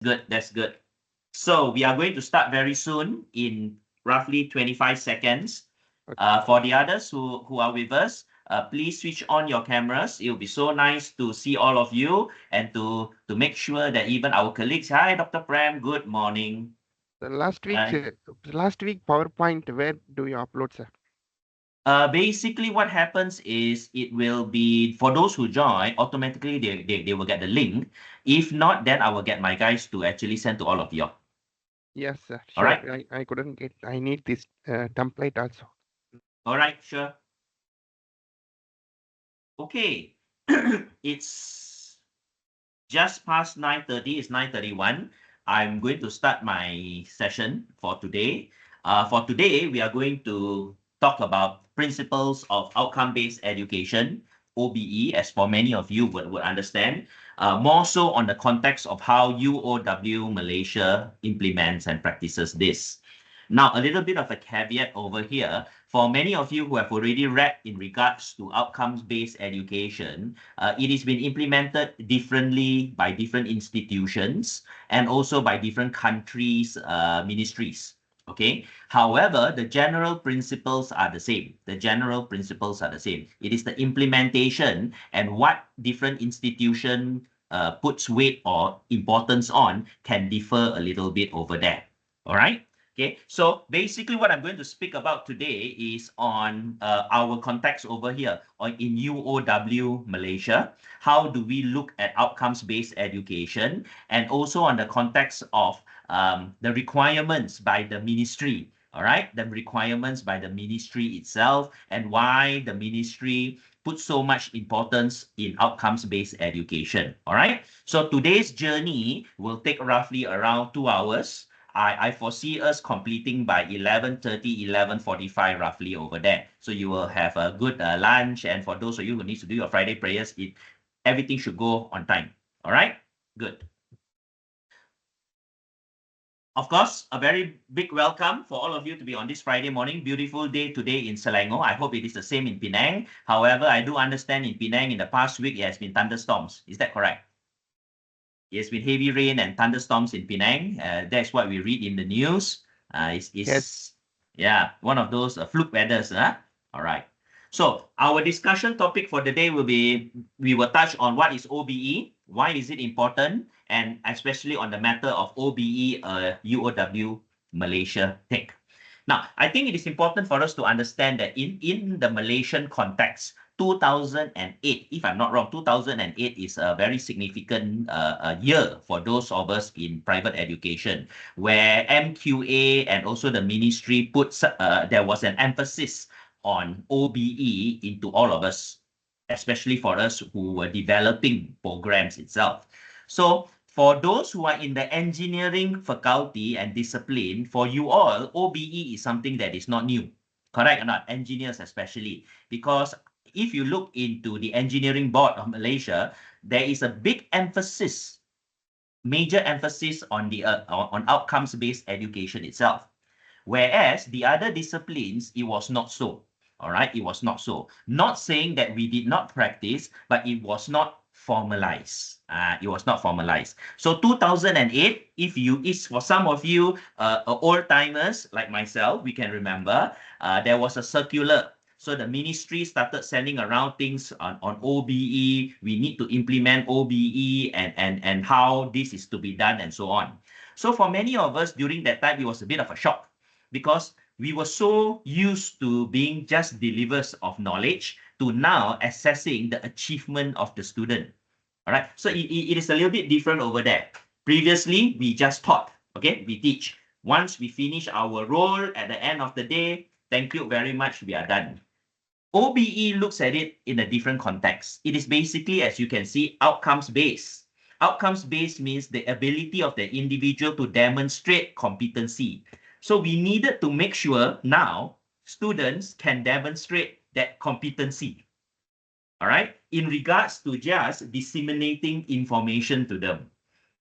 Good. That's good. So we are going to start very soon in roughly 25 seconds. For the others who are with us, please switch on your cameras. It will be so nice to see all of you and to make sure that even our colleagues. Hi, Dr. Prem. Good morning. The last week, Uh, last week PowerPoint, where do you upload, sir? Basically, what happens is it will be for those who join, automatically they will get the link. If not, then I will get my guys to actually send to all of you. Yes, sir. All Sure. right. I couldn't get. I need this template also. All right. Sure. Okay. It's just past 9:30. It's 9:31. I'm going to start my session for today. For today, we are going to talk about principles of outcome-based education, OBE, as for many of you would understand, more so on the context of how UOW Malaysia implements and practices this. Now, a little bit of a caveat over here. For many of you who have already read in regards to outcomes-based education, it has been implemented differently by different institutions and also by different countries' ministries. Okay. However, the general principles are the same. The general principles are the same. It is the implementation and what different institution puts weight or importance on can differ a little bit over there. All right. Okay, so basically what I'm going to speak about today is on our context over here or in UOW Malaysia. How do we look at outcomes-based education and also on the context of the requirements by the ministry, all right? The requirements by the ministry itself and why the ministry puts so much importance in outcomes-based education, all right? So today's journey will take roughly around 2 hours. I foresee us completing by 11:30, 11:45 roughly over there. So you will have a good lunch. And for those of you who need to do your Friday prayers, everything should go on time. All right? Good. Of course, a very big welcome for all of you to be on this Friday morning. Beautiful day today in Selangor. I hope it is the same in Penang. However, I do understand in Penang in the past week, it has been thunderstorms. Is that correct? Yes, with heavy rain and thunderstorms in Penang. That's what we read in the news. Yes. Yeah, one of those fluke weathers. Huh? All right. So our discussion topic for the day will be, we will touch on what is OBE, why is it important, and especially on the matter of OBE, UOW Malaysia take. Now, I think it is important for us to understand that in the Malaysian context, 2008, if I'm not wrong, 2008 is a very significant year for those of us in private education, where MQA and also the ministry there was an emphasis on OBE into all of us, especially for us who were developing programs itself. So for those who are in the engineering faculty and discipline, for you all, OBE is something that is not new. Correct or not? Engineers especially. Because if you look into the engineering board of Malaysia, there is a big emphasis, major emphasis on the on outcomes-based education itself. Whereas the other disciplines, it was not so. All right, it was not so. Not saying that we did not practice, but it was not formalized. It was not formalized. So 2008, is for some of you old timers like myself, we can remember there was a circular. So the ministry started sending around things on OBE. We need to implement OBE and how this is to be done and so on. So for many of us during that time, it was a bit of a shock because we were so used to being just delivers of knowledge to now assessing the achievement of the student. All right. So it is a little bit different over there. Previously, we just taught. Okay. We teach. Once we finish our role at the end of the day, thank you very much. We are done. OBE looks at it in a different context. It is basically, as you can see, outcomes based. Outcomes based means the ability of the individual to demonstrate competency. So we needed to make sure now students can demonstrate that competency. All right, in regards to just disseminating information to them.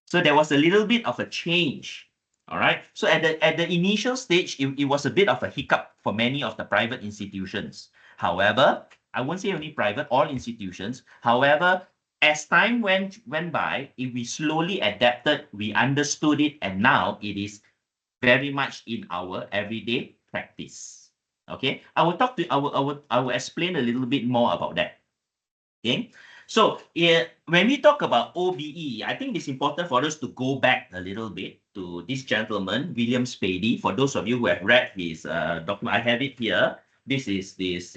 So there was a little bit of a change. All right. So at the initial stage, it was a bit of a hiccup for many of the private institutions. However, I won't say only private, all institutions. However, As time went by, if we slowly adapted, we understood it, and now it is very much in our everyday practice. Okay, I will talk to I will explain a little bit more about that. Okay, so when we talk about OBE, I think it's important for us to go back a little bit to this gentleman, William Spady. For those of you who have read his document, I have it here. This is this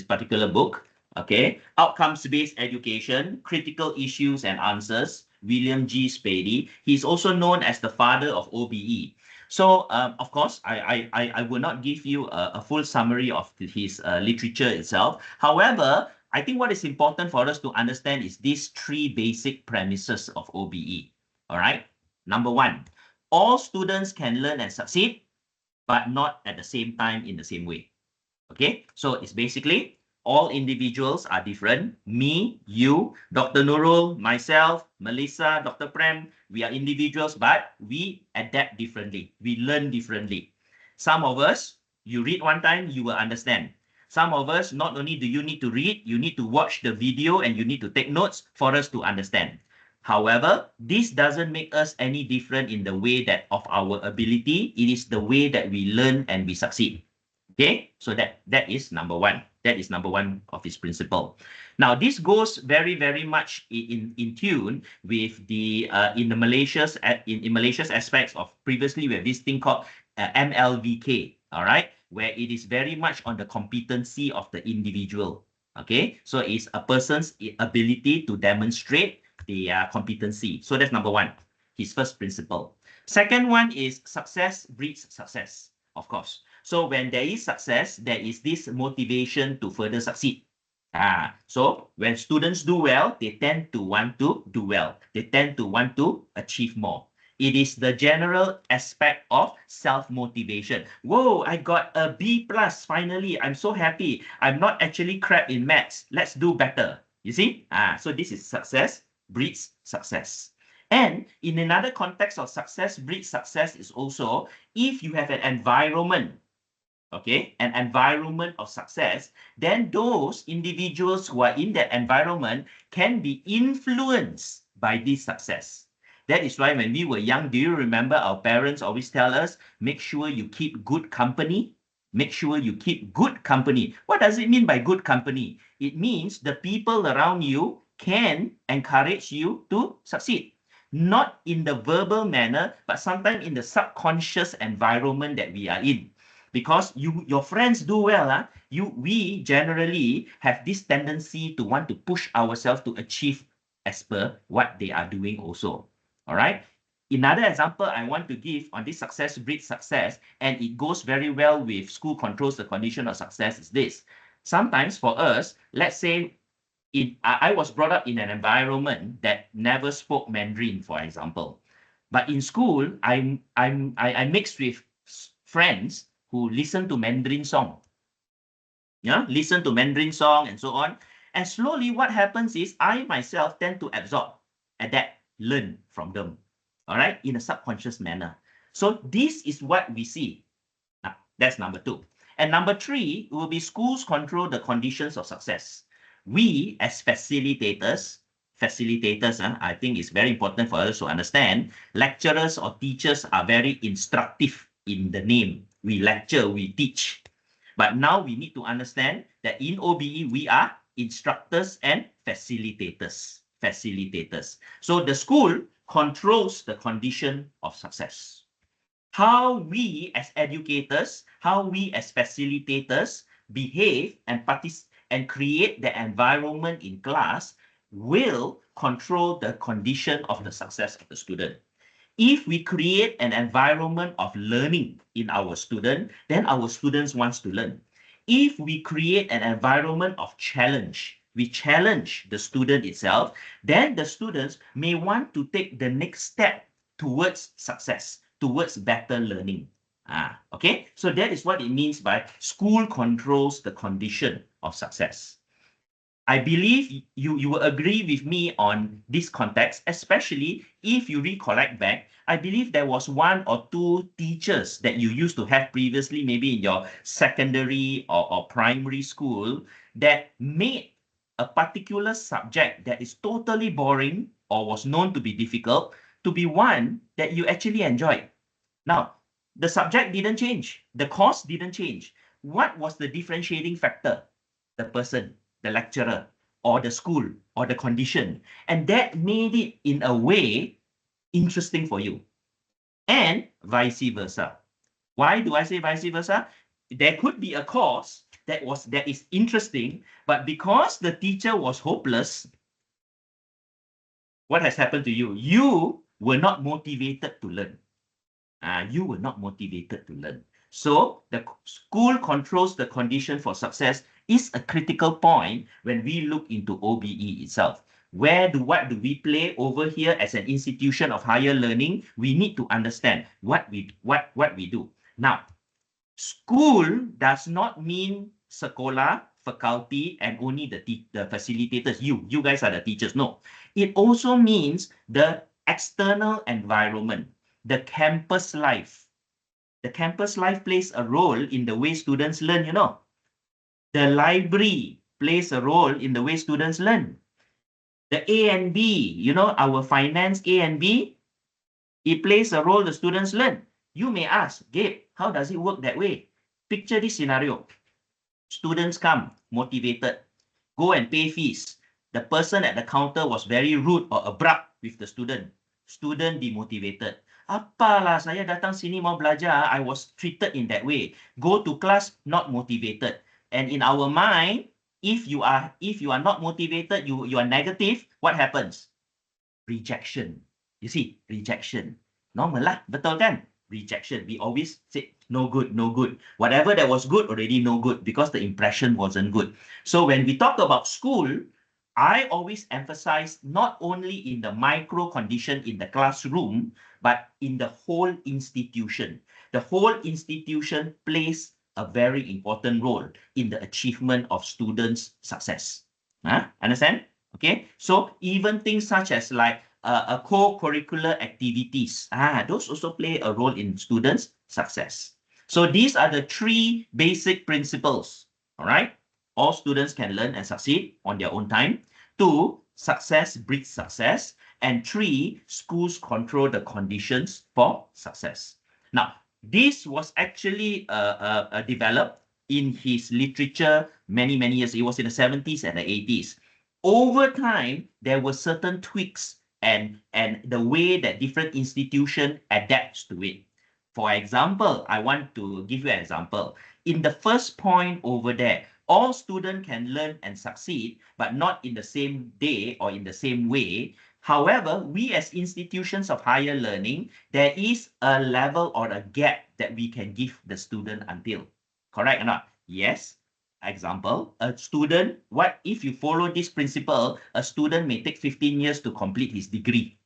particular book. Okay, Outcomes-Based Education, Critical Issues and Answers, William G. Spady. He's also known as the father of OBE. So, of course, I will not give you a full summary of his literature itself. However, I think what is important for us to understand is these three basic premises of OBE. All right. Number one, all students can learn and succeed, but not at the same time in the same way. Okay. So it's basically all individuals are different. Me, you, Dr. Nurul, myself, Melissa, Dr. Prem, we are individuals, but we adapt differently. We learn differently. Some of us, you read one time, you will understand. Some of us, not only do you need to read, you need to watch the video and you need to take notes for us to understand. However, this doesn't make us any different in the way that of our ability. It is the way that we learn and we succeed. Okay, so that is number one. That is number one of his principle. Now, this goes very, very much in tune with the in Malaysia's aspects of previously we have this thing called MLVK. All right, where it is very much on the competency of the individual. Okay, so it's a person's ability to demonstrate the competency. So that's number one, his first principle. Second one is success breeds success, of course. So when there is success, there is this motivation to further succeed. So when students do well, they tend to want to do well. They tend to want to achieve more. It is the general aspect of self-motivation. Whoa, I got a B plus finally. I'm so happy. I'm not actually crap in maths. Let's do better. You see? So this is success breeds success. And in another context of success breeds success is also if you have an environment, okay, an environment of success, then those individuals who are in that environment can be influenced by this success. That is why when we were young, do you remember our parents always tell us, make sure you keep good company? Make sure you keep good company. What does it mean by good company? It means the people around you can encourage you to succeed. Not in the verbal manner, but sometimes in the subconscious environment that we are in. Because your friends do well, we generally have this tendency to want to push ourselves to achieve as per what they are doing also. All right. Another example I want to give on this success breeds success, and it goes very well with school controls the condition of success, is this. Sometimes for us, let's say I was brought up in an environment that never spoke Mandarin, for example. But in school, I mixed with friends who listen to Mandarin song. Yeah, listen to Mandarin song and so on. And slowly what happens is I myself tend to absorb, adapt, learn from them. All right, in a subconscious manner. So this is what we see. Now, that's number two. And number three will be schools control the conditions of success. We as facilitators, I think it's very important for us to understand, lecturers or teachers are very instructive in the name. We lecture, we teach. But now we need to understand that in OBE, we are instructors and facilitators. So the school controls the condition of success. How we as educators, how we as facilitators behave and create the environment in class will control the condition of the success of the student. If we create an environment of learning in our student, then our students want to learn. If we create an environment of challenge, we challenge the student itself, then the students may want to take the next step towards success, towards better learning. Okay, so that is what it means by school controls the condition of success. I believe you will agree with me on this context, especially if you recollect back. I believe there was one or two teachers that you used to have previously, maybe in your secondary or primary school, that made a particular subject that is totally boring or was known to be difficult to be one that you actually enjoyed. Now, the subject didn't change. The course didn't change. What was the differentiating factor? The person, the lecturer, or the school, or the condition. And that made it, in a way, interesting for you. And vice versa. Why do I say vice versa? There could be a course that is interesting, but because the teacher was hopeless, what has happened to you? You were not motivated to learn. You were not motivated to learn. So the school controls the condition for success is a critical point when we look into OBE itself. What do we play over here as an institution of higher learning? We need to understand what we do. Now, school does not mean sekolah, faculty, and only the facilitators. You guys are the teachers. No, it also means the external environment, the campus life. The campus life plays a role in the way students learn, you know. The library plays a role in the way students learn. The A and B, you know, our finance A and B, it plays a role the students learn. You may ask, Gabe, how does it work that way? Picture this scenario. Students come motivated, go and pay fees. The person at the counter was very rude or abrupt with the student. Student demotivated. Apalah, saya datang sini mau belajar, I was treated in that way. Go to class, not motivated. And in our mind, if you are not motivated, you are negative, what happens? Rejection. You see, rejection. Normal lah, betul kan? Rejection. We always say, no good, no good. Whatever that was good, already no good because the impression wasn't good. So when we talk about school, I always emphasize not only in the micro condition in the classroom, but in the whole institution. The whole institution plays a very important role in the achievement of students' success. Understand? Okay, so even things such as like a co-curricular activities, those also play a role in students' success. So these are the three basic principles. All right, all students can learn and succeed on their own time. 2, success breeds success. And 3, schools control the conditions for success. Now, this was actually developed in his literature many years. It was in the 70s and the 80s. Over time, there were certain tweaks and the way that different institution adapts to it. For example, I want to give you an example. In the first point over there, all students can learn and succeed, but not in the same day or in the same way. However, we as institutions of higher learning, there is a level or a gap that we can give the student until. Correct or not? Yes. Example, a student, what if you follow this principle, a student may take 15 years to complete his degree.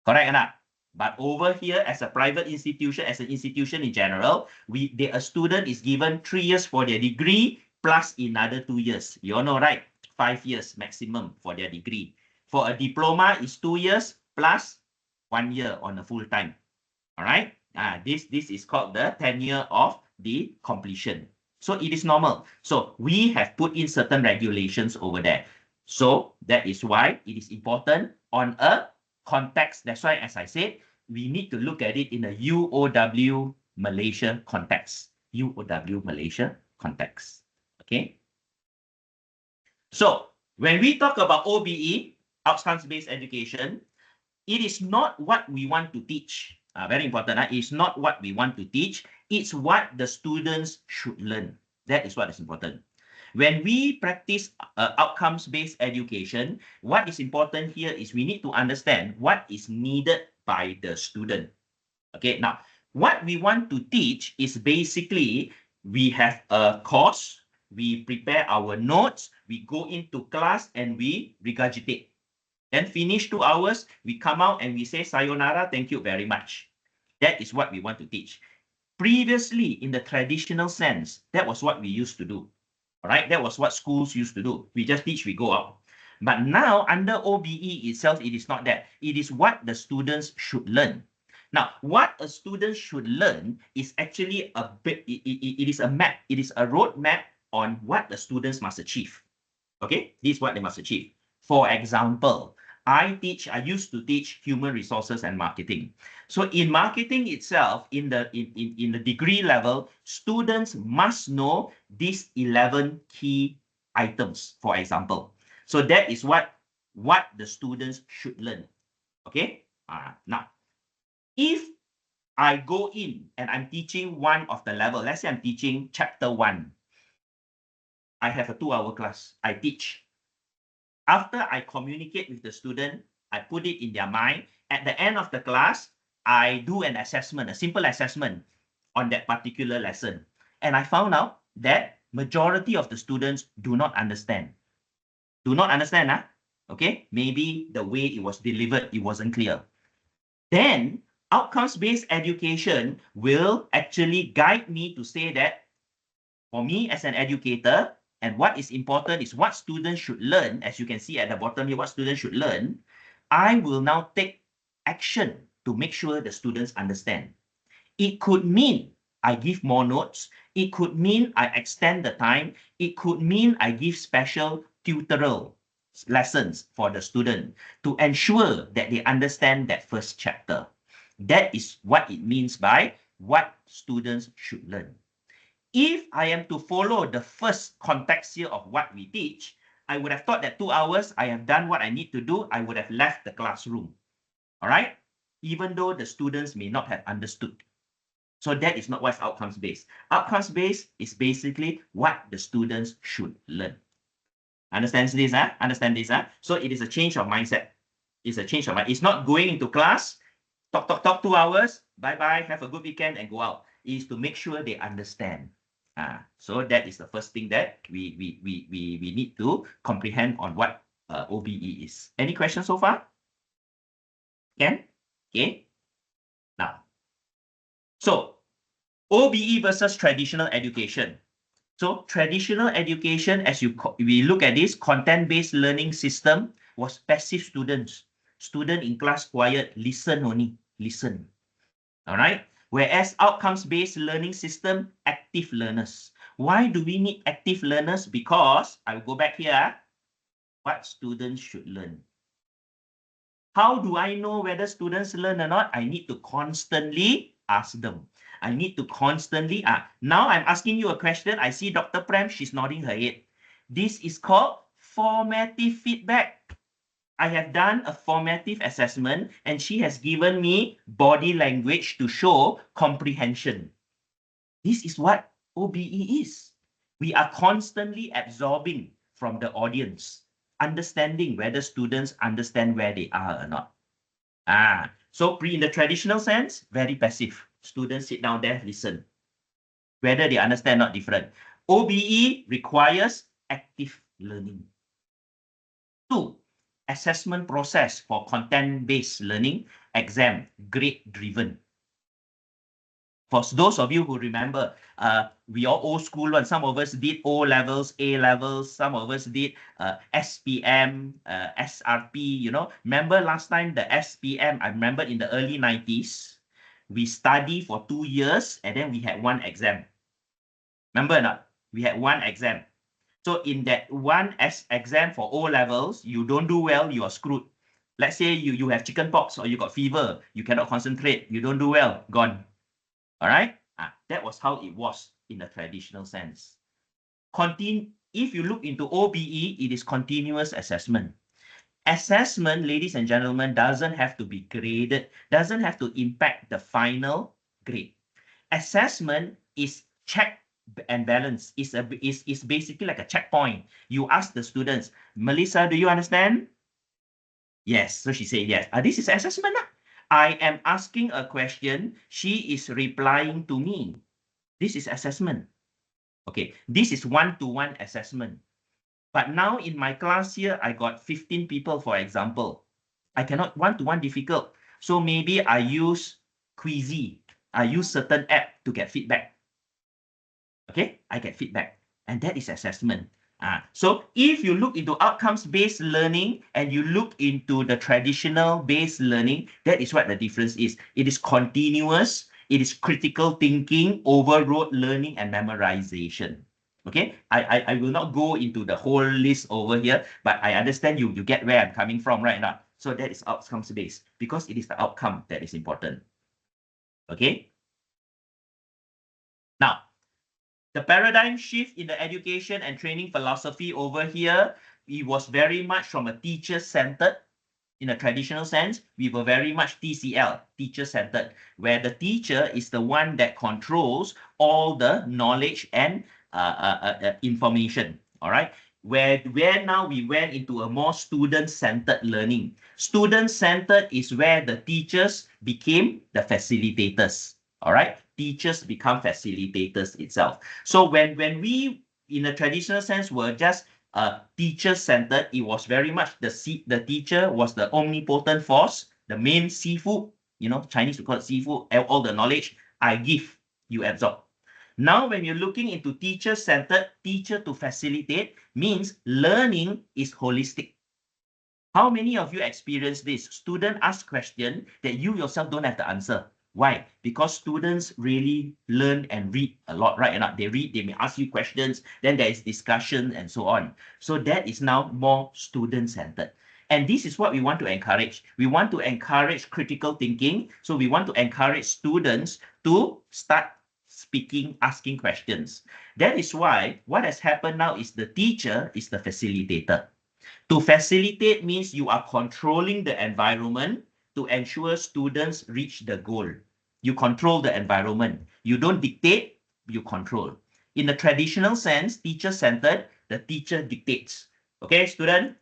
Correct or not? But over here, as a private institution, as an institution in general, a student is given 3 years for their degree plus another 2 years. You all know, right? 5 years maximum for their degree. For a diploma, is 2 years plus 1 year on a full time. All right? This is called the tenure of the completion. So it is normal. So we have put in certain regulations over there. So that is why it is important on a context. That's why, as I said, we need to look at it in a UOW Malaysia context. UOW Malaysia context. Okay. So when we talk about OBE, outcomes-based education, it is not what we want to teach. Very important. It's not what we want to teach. It's what the students should learn. That is what is important. When we practice outcomes-based education, what is important here is we need to understand what is needed by the student. Okay, now, what we want to teach is basically we have a course, we prepare our notes, we go into class and we regurgitate. Then finish 2 hours, we come out and we say sayonara, thank you very much. That is what we want to teach. Previously, in the traditional sense, that was what we used to do. All right, that was what schools used to do. We just teach, we go out. But now, under OBE itself, it is not that. It is what the students should learn. Now, what a student should learn is actually it is a map. It is a roadmap on what the students must achieve. Okay, this is what they must achieve. For example, I used to teach human resources and marketing. So in marketing itself, in the degree level, students must know these 11 key items, for example. So that is what the students should learn. Okay. Now, if I go in and I'm teaching one of the level, let's say I'm teaching chapter 1. I have a 2-hour class. I teach. After I communicate with the student, I put it in their mind. At the end of the class, I do an assessment, a simple assessment on that particular lesson. And I found out that majority of the students do not understand. Do not understand, huh? Okay? Maybe the way it was delivered, it wasn't clear. Then outcomes-based education will actually guide me to say that for me as an educator, and what is important is what students should learn, as you can see at the bottom here, what students should learn, I will now take action to make sure the students understand. It could mean I give more notes. It could mean I extend the time. It could mean I give special tutorial lessons for the student to ensure that they understand that first chapter. That is what it means by what students should learn. If I am to follow the first context here of what we teach, I would have thought that 2 hours, I have done what I need to do. I would have left the classroom. All right? Even though the students may not have understood. So that is not what's outcomes-based. Outcomes-based is basically what the students should learn. Understand this, huh? Understand this, huh? So it is a change of mindset. It's a change of mind. It's not going into class, talk 2 hours, bye-bye, have a good weekend, and go out. It is to make sure they understand. So that is the first thing that we need to comprehend on what OBE is. Any questions so far? Ken? Okay. Now, so OBE versus traditional education. So traditional education, as we look at this content-based learning system, was passive students. Student in class quiet, listen only, listen. All right. Whereas outcomes-based learning system, active learners. Why do we need active learners? Because I will go back here. What students should learn. How do I know whether students learn or not? I need to constantly ask them. I need to constantly now I'm asking you a question. I see Dr. Prem, she's nodding her head. This is called formative feedback. I have done a formative assessment and she has given me body language to show comprehension. This is what OBE is. We are constantly absorbing from the audience, understanding whether students understand where they are or not. So in the traditional sense, very passive. Students sit down there, listen. Whether they understand, not different. OBE requires active learning. 2, assessment process for content-based learning, exam, grade-driven. For those of you who remember, we are old school one. Some of us did O levels, A levels. Some of us did SPM, SRP. You know, remember last time the SPM? I remember in the early 90s, we studied for 2 years and then we had one exam. Remember or not? We had one exam. So in that one exam for O levels, you don't do well, you are screwed. Let's say you have chicken pox or you got fever, you cannot concentrate, you don't do well, gone. All right. That was how it was in the traditional sense. If you look into OBE, it is continuous assessment. Assessment, ladies and gentlemen, doesn't have to be graded, doesn't have to impact the final grade. Assessment is check and balance. Is basically like a checkpoint. You ask the students, Melissa, do you understand? Yes. So she said yes. This is assessment. I am asking a question. She is replying to me. This is assessment. Okay. This is one-to-one assessment. But now in my class here, I got 15 people, for example. I cannot one-to-one difficult. So maybe I use Quizzy. I use certain app to get feedback. Okay. I get feedback. And that is assessment. So if you look into outcomes-based learning and you look into the traditional-based learning, that is what the difference is. It is continuous. It is critical thinking, overload learning, and memorization. Okay, I will not go into the whole list over here, but I understand you get where I'm coming from right now. So that is outcomes based because it is the outcome that is important. Okay. Now, the paradigm shift in the education and training philosophy over here, it was very much from a teacher-centered. In a traditional sense, we were very much TCL, teacher-centered, where the teacher is the one that controls all the knowledge and information. All right. Where now we went into a more student-centered learning. Student-centered is where the teachers became the facilitators. All right. Teachers become facilitators itself. So when we, in a traditional sense, were just teacher-centered, it was very much the teacher was the omnipotent force, the main seafood, Chinese we call it seafood, all the knowledge I give, you absorb. Now, when you're looking into teacher-centered, teacher to facilitate means learning is holistic. How many of you experience this? Student ask question that you yourself don't have the answer. Why? Because students really learn and read a lot, right? They read, they may ask you questions, then there is discussion and so on. So that is now more student-centered. And this is what we want to encourage. We want to encourage critical thinking. So we want to encourage students to start speaking, asking questions. That is why what has happened now is the teacher is the facilitator. To facilitate means you are controlling the environment to ensure students reach the goal. You control the environment. You don't dictate, you control. In the traditional sense, teacher-centered, the teacher dictates. Okay, student,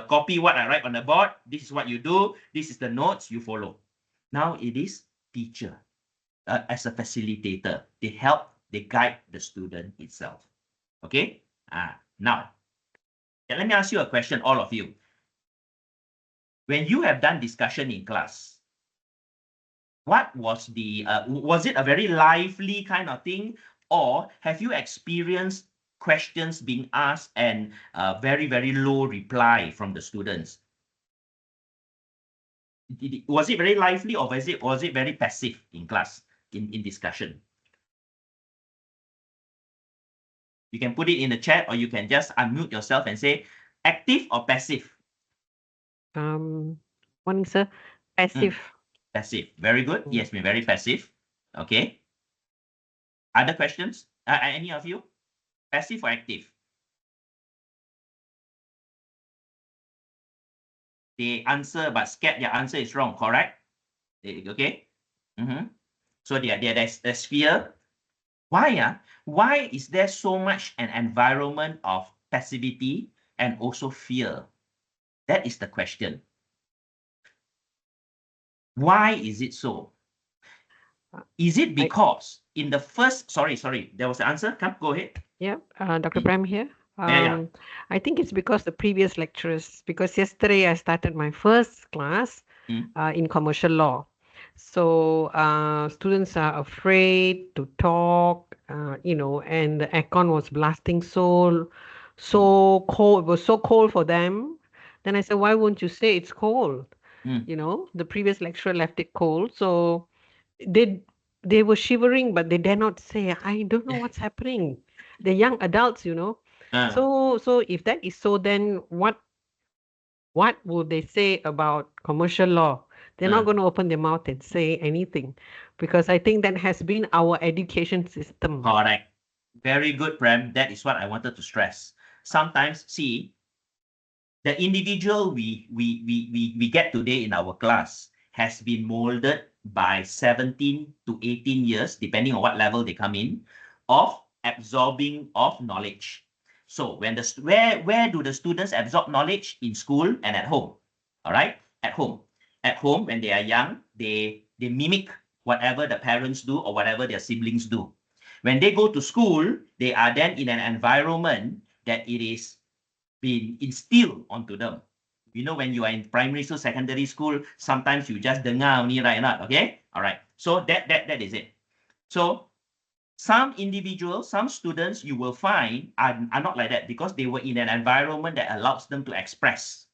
copy what I write on the board. This is what you do. This is the notes you follow. Now it is teacher as a facilitator. They help, they guide the student itself. Okay, now, let me ask you a question, all of you. When you have done discussion in class, what was was it a very lively kind of thing, or have you experienced questions being asked and very, very low reply from the students? Was it very lively, or was it very passive in class, in discussion? You can put it in the chat, or you can just unmute yourself and say active or passive. Morning, sir. Passive. Passive. Very good. Yes, been very passive. Okay. Other questions? Any of you? Passive or active? They answer but scared their answer is wrong, correct? Okay. So there's fear. Why? Why is there so much an environment of passivity and also fear? That is the question. Why is it so? Is it because in the first, sorry, there was an answer. Come, go ahead. Yeah, Dr. Prem here. Yeah. I think it's because the previous lecturers, because yesterday I started my first class in commercial law. So students are afraid to talk, and the aircon was blasting so cold. It was so cold for them. Then I said, why won't you say it's cold? The previous lecturer left it cold. So they were shivering, but they dare not say, I don't know what's happening. They're young adults, So if that is so, then what will they say about commercial law? They're not going to open their mouth and say anything, because I think that has been our education system. Correct. Very good, Prem. That is what I wanted to stress. Sometimes, see, the individual we get today in our class has been molded by 17 to 18 years, depending on what level they come in, of absorbing of knowledge. So when where do the students absorb knowledge? In school and at home. All right, at home. At home, when they are young, they mimic whatever the parents do or whatever their siblings do. When they go to school, they are then in an environment that it is being instilled onto them. When you are in primary school, secondary school, sometimes you just dengar only, right? Not okay. All right. So that is it. So some individuals, some students, you will find are not like that because they were in an environment that allows them to express.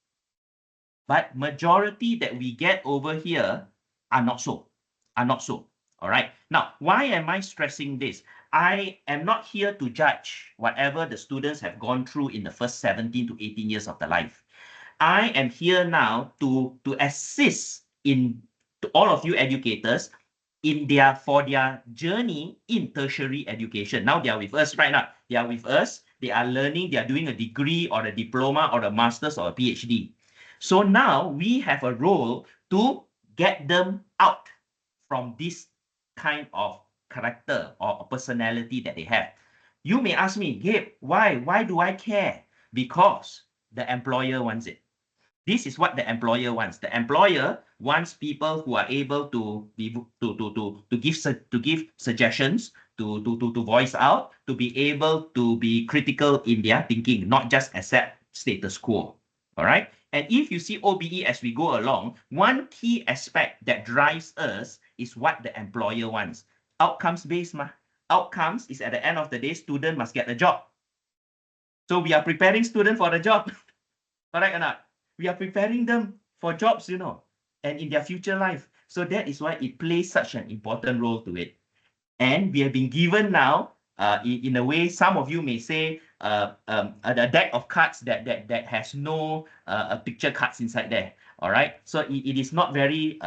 But majority that we get over here are not so. All right. Now, why am I stressing this? I am not here to judge whatever the students have gone through in the first 17 to 18 years of their life. I am here now to assist in to all of you educators for their journey in tertiary education. Now they are with us right now. They are with us. They are learning. They are doing a degree or a diploma or a master's or a PhD. So now we have a role to get them out from this kind of character or personality that they have. You may ask me, Gabe, why? Why do I care? Because the employer wants it. This is what the employer wants. The employer wants people who are able to give suggestions, to voice out, to be able to be critical in their thinking, not just accept status quo. All right. And if you see OBE as we go along, one key aspect that drives us is what the employer wants. Outcomes based, outcomes is at the end of the day, student must get a job. So we are preparing student for the job. Correct or not? We are preparing them for jobs, you know, and in their future life. So that is why it plays such an important role to it. And we have been given now, in a way, some of you may say, a deck of cards that has no picture cards inside there. All right. So it is not very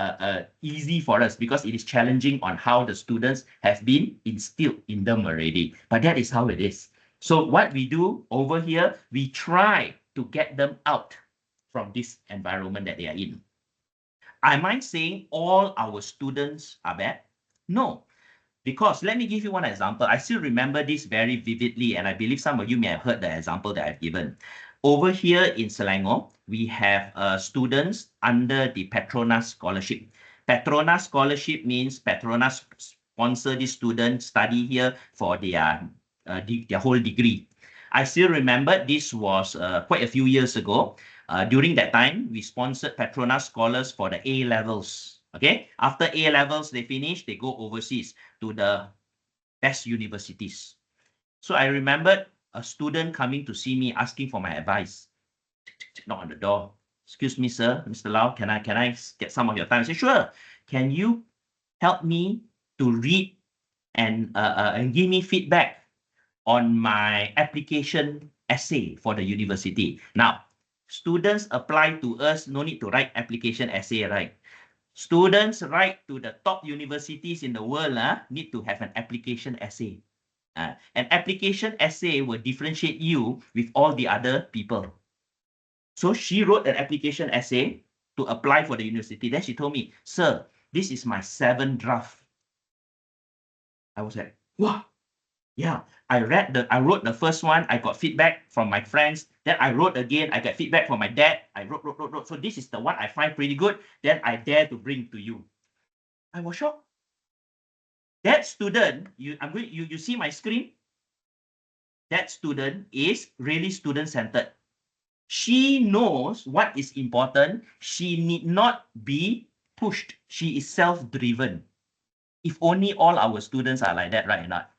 easy for us because it is challenging on how the students have been instilled in them already. But that is how it is. So what we do over here, we try to get them out from this environment that they are in. Am I saying all our students are bad? No. Because let me give you one example. I still remember this very vividly, and I believe some of you may have heard the example that I've given. Over here in Selangor, we have students under the Petronas Scholarship. Petronas Scholarship means Petronas sponsor this student study here for their whole degree. I still remember this was quite a few years ago. During that time, we sponsored Petronas scholars for the A levels. Okay, after A levels, they finish, they go overseas to the best universities. So I remembered a student coming to see me asking for my advice. Knock on the door. Excuse me, sir, Mr. Lau, can I get some of your time? I said, sure. Can you help me to read and give me feedback on my application essay for the university? Now, students apply to us, no need to write application essay, right? Students write to the top universities in the world, need to have an application essay. An application essay will differentiate you with all the other people. So she wrote an application essay to apply for the university. Then she told me, sir, this is my 7th draft. I was like, wow. Yeah, I wrote the first one. I got feedback from my friends. Then I wrote again. I got feedback from my dad. I wrote. So this is the one I find pretty good. Then I dare to bring to you. I was shocked. That student, you see my screen? That student is really student-centered. She knows what is important. She need not be pushed. She is self-driven. If only all our students are like that, right? Not.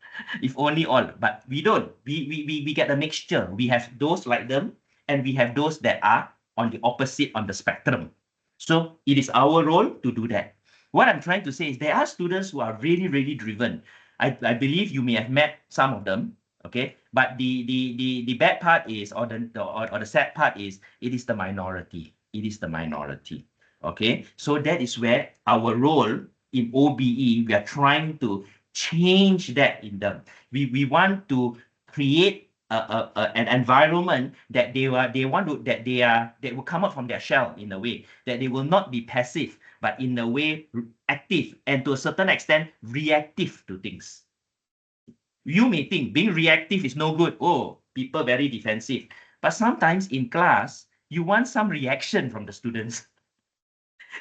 If only all, but we don't. We get a mixture. We have those like them, and we have those that are on the opposite on the spectrum. So it is our role to do that. What I'm trying to say is there are students who are really, really driven. I believe you may have met some of them. Okay, but the bad part is, or the sad part is, it is the minority. It is the minority. Okay, so that is where our role in OBE, we are trying to change that in them. We want to create an environment that they will come out from their shell in a way that they will not be passive, but in a way active, and to a certain extent reactive to things. You may think being reactive is no good. Oh, people very defensive. But sometimes in class, you want some reaction from the students.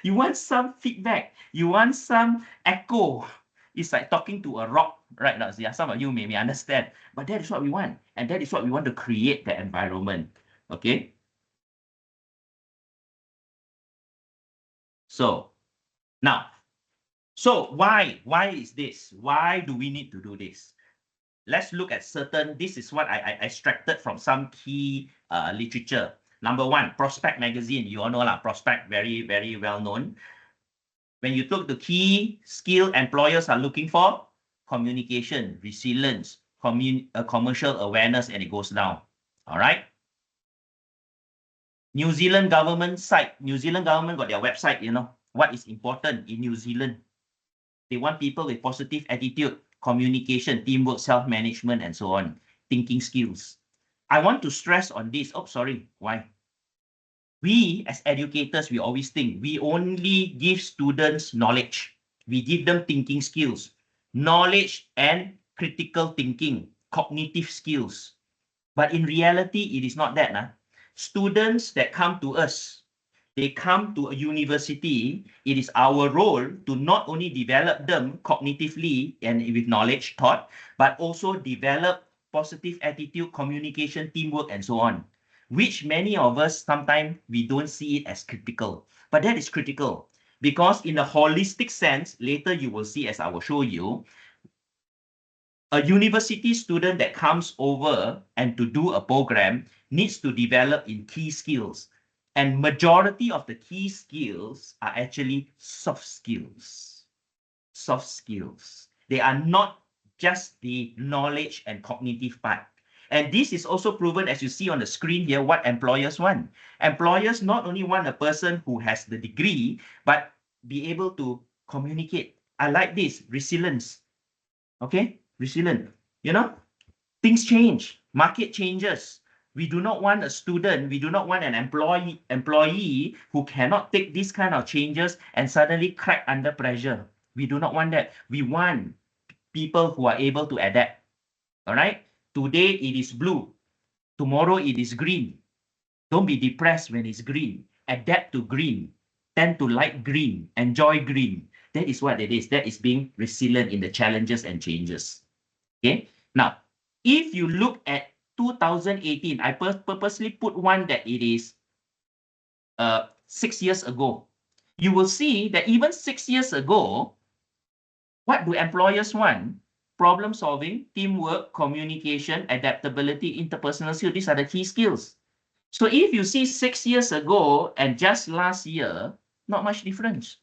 You want some feedback. You want some echo. It's like talking to a rock right now. Yeah, some of you may understand. But that is what we want. And that is what we want to create the environment. Okay? So, now, so why is this? Why do we need to do this? Let's look at this is what I extracted from some key literature. Number one, Prospect magazine. You all know Prospect, very, very well known. When you look the key skill employers are looking for, communication, resilience, commercial awareness, and it goes down. All right. New Zealand government site. New Zealand government got their website, what is important in New Zealand. They want people with positive attitude, communication, teamwork, self-management, and so on, thinking skills. I want to stress on this. Oh, sorry. Why? We as educators, we always think we only give students knowledge. We give them thinking skills, knowledge and critical thinking, cognitive skills. But in reality, it is not that. Students that come to us, they come to a university, it is our role to not only develop them cognitively and with knowledge taught, but also develop positive attitude, communication, teamwork, and so on, which many of us, sometimes we don't see it as critical. But that is critical because in a holistic sense, later you will see, as I will show you, a university student that comes over and to do a program needs to develop in key skills. And majority of the key skills are actually soft skills. Soft skills. They are not just the knowledge and cognitive part. And this is also proven, as you see on the screen here, what employers want. Employers not only want a person who has the degree, but be able to communicate. I like this, resilience. Okay, resilient. Things change, market changes. We do not want a student, we do not want an employee who cannot take these kind of changes and suddenly crack under pressure. We do not want that. We want people who are able to adapt. All right. Today it is blue. Tomorrow it is green. Don't be depressed when it's green. Adapt to green. Tend to like green. Enjoy green. That is what it is. That is being resilient in the challenges and changes. Okay. Now, if you look at 2018, I purposely put one that it is 6 years ago. You will see that even 6 years ago, what do employers want? Problem solving, teamwork, communication, adaptability, interpersonal skills. These are the key skills. So if you see 6 years ago and just last year, not much difference.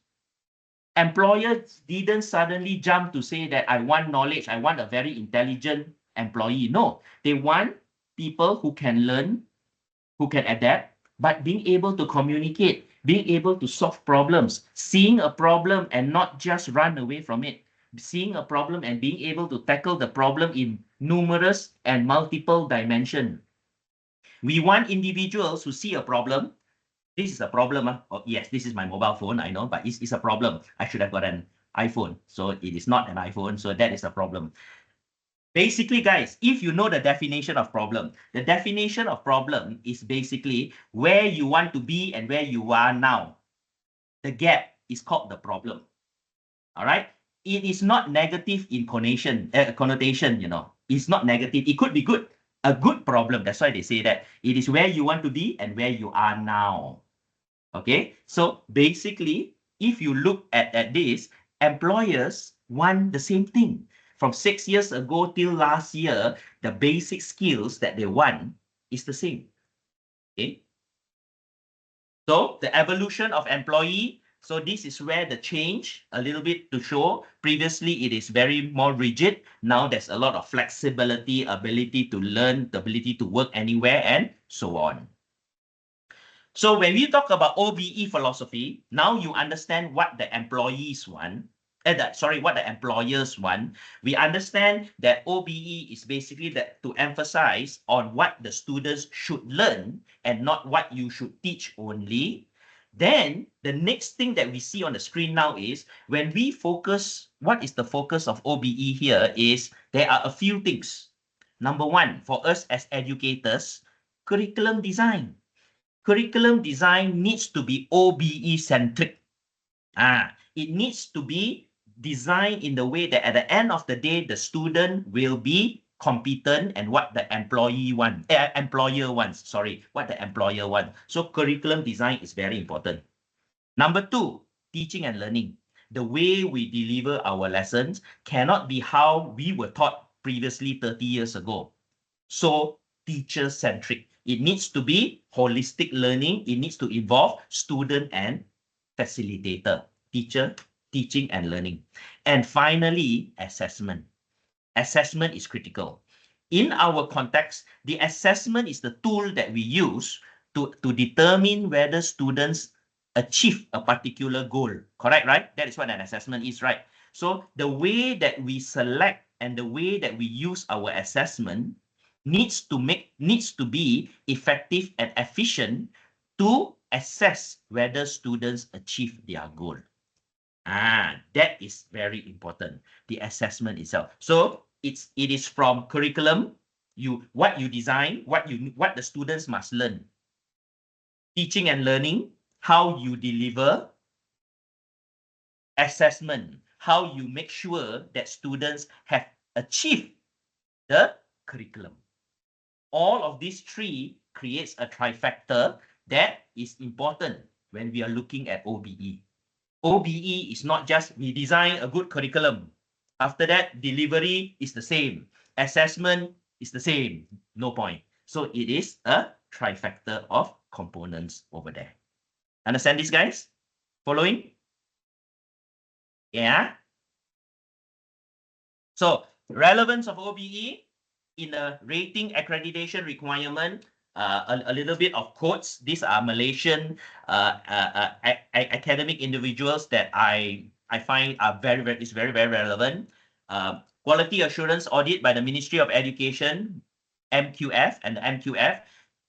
Employers didn't suddenly jump to say that I want knowledge, I want a very intelligent employee. No, they want people who can learn, who can adapt, but being able to communicate, being able to solve problems, seeing a problem and not just run away from it, seeing a problem and being able to tackle the problem in numerous and multiple dimensions. We want individuals who see a problem. This is a problem. Oh, yes, this is my mobile phone, I know, but it's a problem. I should have got an iPhone. So it is not an iPhone. So that is a problem. Basically, guys, if you know the definition of problem, the definition of problem is basically where you want to be and where you are now. The gap is called the problem. All right. It is not negative in connotation, It's not negative. It could be good. A good problem. That's why they say that. It is where you want to be and where you are now. Okay. So basically, if you look at this, employers want the same thing. From 6 years ago till last year, the basic skills that they want is the same. Okay. So the evolution of employee. So this is where the change a little bit to show. Previously, it is very more rigid. Now there's a lot of flexibility, ability to learn, the ability to work anywhere, and so on. So when we talk about OBE philosophy, now you understand what the employees want. What the employers want. We understand that OBE is basically that to emphasize on what the students should learn and not what you should teach only. Then the next thing that we see on the screen now is when we focus, what is the focus of OBE here is there are a few things. Number one, for us as educators, curriculum design. Curriculum design needs to be OBE centric. It needs to be designed in the way that at the end of the day, the student will be competent and what the employer wants. What the employer wants. So curriculum design is very important. Number two, teaching and learning. The way we deliver our lessons cannot be how we were taught previously 30 years ago. So teacher-centric. It needs to be holistic learning. It needs to involve student and facilitator. Teacher, teaching and learning. And finally, assessment. assessment is critical. In our context, the assessment is the tool that we use to determine whether students achieve a particular goal. Correct, right? That is what an assessment is, right? So the way that we select and the way that we use our assessment needs to be effective and efficient to assess whether students achieve their goal. That is very important, the assessment itself. So it is from curriculum, what you design, what the students must learn. Teaching and learning, how you deliver. Assessment, how you make sure that students have achieved the curriculum. All of these three creates a trifecta that is important when we are looking at OBE. OBE is not just we design a good curriculum. After that, delivery is the same. Assessment is the same. No point. So it is a trifecta of components over there. Understand this, guys? Following? Yeah. So relevance of OBE in a rating accreditation requirement, a little bit of quotes. These are Malaysian academic individuals that I find are very relevant. Quality assurance audit by the Ministry of Education, MQF, and the MQF,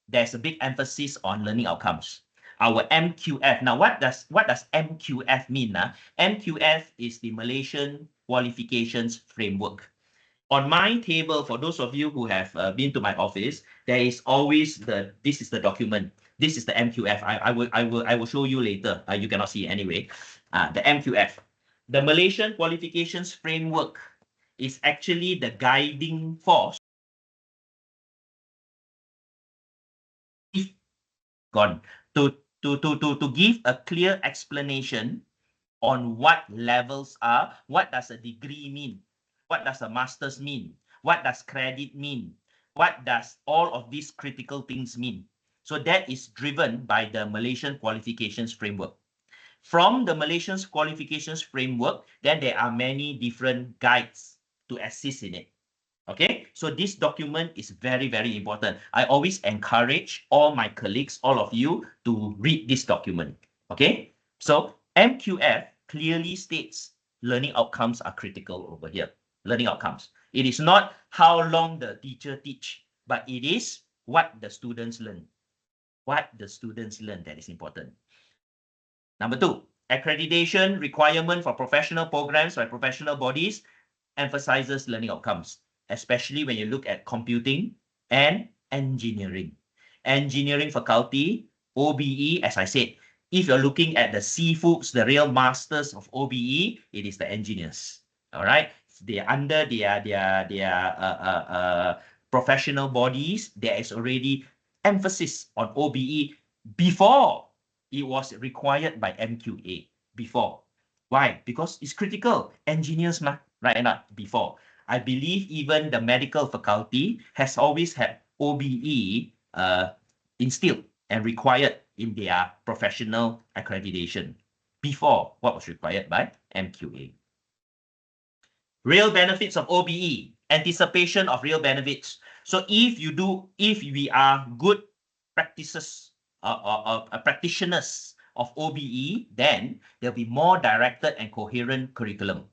there's a big emphasis on learning outcomes. Our MQF. Now, what does MQF mean? MQF is the Malaysian Qualifications Framework. On my table, for those of you who have been to my office, there is always this is the document. This is the MQF. I will show you later. You cannot see it anyway. The MQF. The Malaysian Qualifications Framework is actually the guiding force. Gone to give a clear explanation on what levels are, what does a degree mean, what does a master's mean, what does credit mean, what does all of these critical things mean. So that is driven by the Malaysian Qualifications Framework. From the Malaysian Qualifications Framework, then there are many different guides to assist in it. Okay, so this document is very important. I always encourage all my colleagues, all of you, to read this document. Okay, so MQF clearly states learning outcomes are critical over here. Learning outcomes. It is not how long the teacher teach, but it is what the students learn. What the students learn, that is important. Number 2, accreditation requirement for professional programs by professional bodies emphasizes learning outcomes, especially when you look at computing and engineering. Engineering faculty, OBE, as I said, if you're looking at the seafoods, the real masters of OBE, it is the engineers. All right, they're under their professional bodies. There is already emphasis on OBE before it was required by MQA. Before, why? Because it's critical. Engineers, right? Not before. I believe even the medical faculty has always had OBE instilled and required in their professional accreditation before what was required by MQA. Real benefits of OBE, anticipation of real benefits. So if we are good practitioners of OBE, then there'll be more directed and coherent curriculum.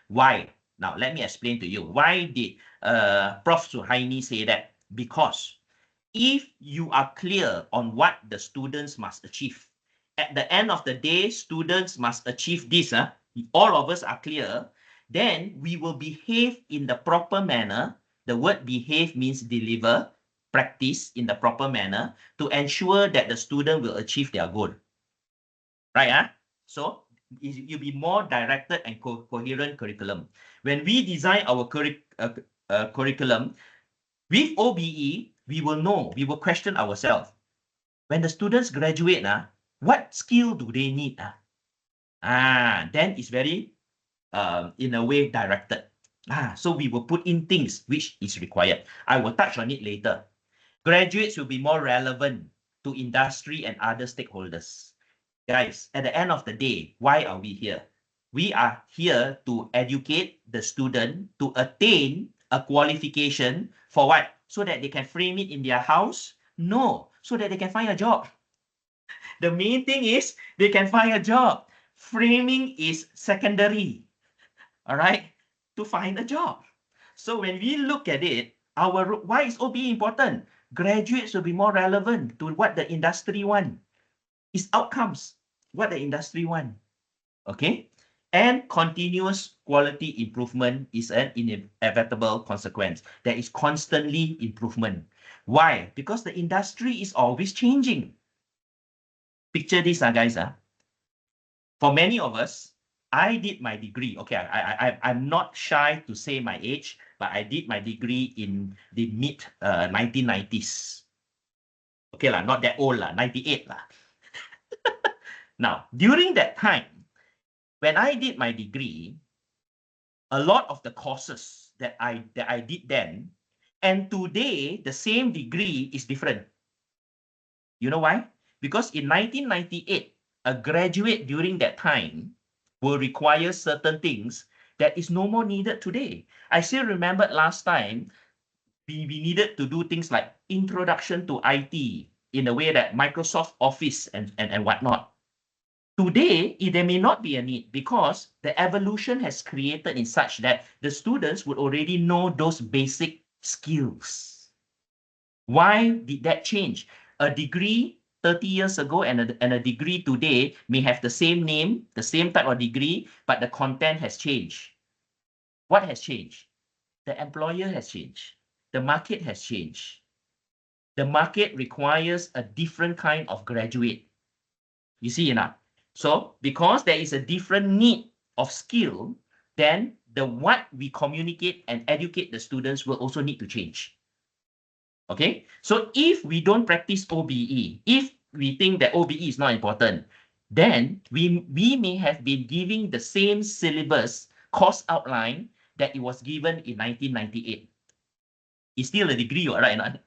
Why? Now, let me explain to you. Why did Prof. Suhaini say that? Because if you are clear on what the students must achieve, at the end of the day, students must achieve this. All of us are clear. Then we will behave in the proper manner. The word behave means deliver, practice in the proper manner to ensure that the student will achieve their goal. Right? So you'll be more directed and coherent curriculum. When we design our curriculum with OBE, we will know, we will question ourselves. When the students graduate, what skill do they need? Then it's very, in a way, directed. So we will put in things which is required. I will touch on it later. Graduates will be more relevant to industry and other stakeholders. Guys, at the end of the day, why are we here? We are here to educate the student to attain a qualification for what? So that they can frame it in their house? No, so that they can find a job. The main thing is they can find a job. Framing is secondary, all right, to find a job. So when we look at it, why is OBE important? Graduates will be more relevant to what the industry want. It's outcomes, what the industry want. Okay? And continuous quality improvement is an inevitable consequence. There is constantly improvement. Why? Because the industry is always changing. Picture this, guys. For many of us, I did my degree. Okay, I'm not shy to say my age, but I did my degree in the mid 1990s. Okay, not that old, 98. Now, during that time, when I did my degree, a lot of the courses that I did then, and today, the same degree is different. You know why? Because in 1998, a graduate during that time will require certain things that is no more needed today. I still remember last time, we needed to do things like introduction to IT in a way that Microsoft Office and whatnot. Today, there may not be a need because the evolution has created in such that the students would already know those basic skills. Why did that change? A degree 30 years ago and a degree today may have the same name, the same type of degree, but the content has changed. What has changed? The employer has changed. The market has changed. The market requires a different kind of graduate. You see enough? So because there is a different need of skill, then what we communicate and educate the students will also need to change. Okay, so if we don't practice OBE, if we think that OBE is not important, then we may have been giving the same syllabus course outline that it was given in 1998. It's still a degree, right?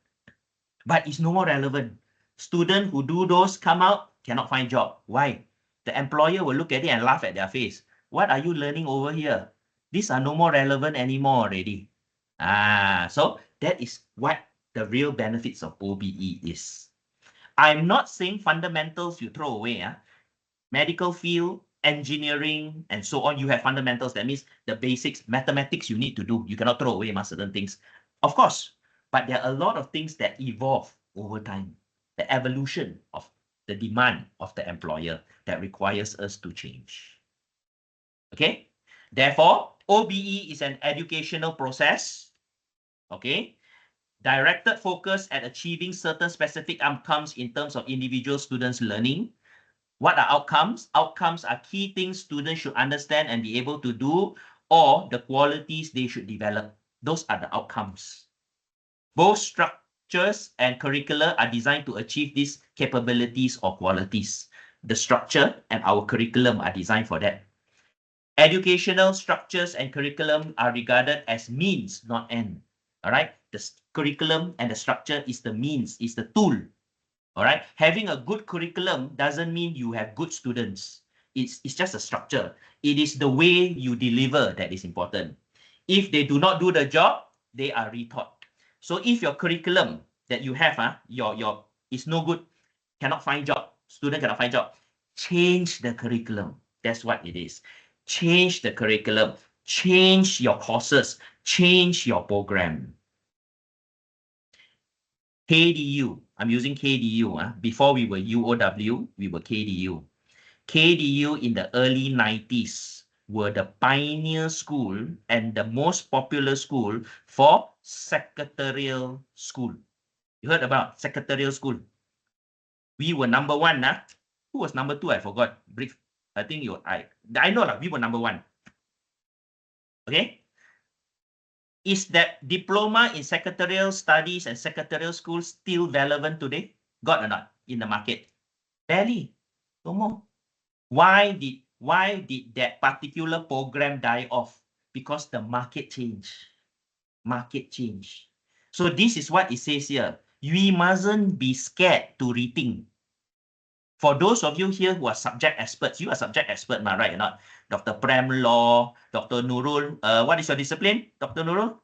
But it's no more relevant. Students who do those come out, cannot find job. Why? The employer will look at it and laugh at their face. What are you learning over here? These are no more relevant anymore already. So that is what the real benefits of OBE is. I'm not saying fundamentals you throw away. Medical field, engineering, and so on, you have fundamentals. That means the basics, mathematics you need to do. You cannot throw away certain things. Of course, but there are a lot of things that evolve over time. The evolution of the demand of the employer that requires us to change. Okay? Therefore, OBE is an educational process. Okay? Directed focus at achieving certain specific outcomes in terms of individual students' learning. What are outcomes? Outcomes are key things students should understand and be able to do, or the qualities they should develop. Those are the outcomes. Both structures and curricula are designed to achieve these capabilities or qualities. The structure and our curriculum are designed for that. Educational structures and curriculum are regarded as means, not end. All right? The curriculum and the structure is the means, is the tool. All right? Having a good curriculum doesn't mean you have good students. It's just a structure. It is the way you deliver that is important. If they do not do the job, they are retaught. So if your curriculum that you have, your is no good, cannot find job, student cannot find job, change the curriculum. That's what it is. Change the curriculum, change your courses, change your program. KDU, I'm using KDU. Before we were UOW, we were KDU. KDU in the early 90s were the pioneer school and the most popular school for secretarial school. You heard about secretarial school? We were number one. Who was number two? I forgot. Brief. I think I know we were number one. Okay. Is that diploma in secretarial studies and secretarial schools still relevant today? Got or not in the market? Barely. No more. Why did that particular program die off? Because the market changed. Market change. So this is what it says here. We mustn't be scared to rethink. For those of you here who are subject experts, you are subject expert, right or not? Dr. Prem Law, Dr. Nurul, what is your discipline, Dr. Nurul?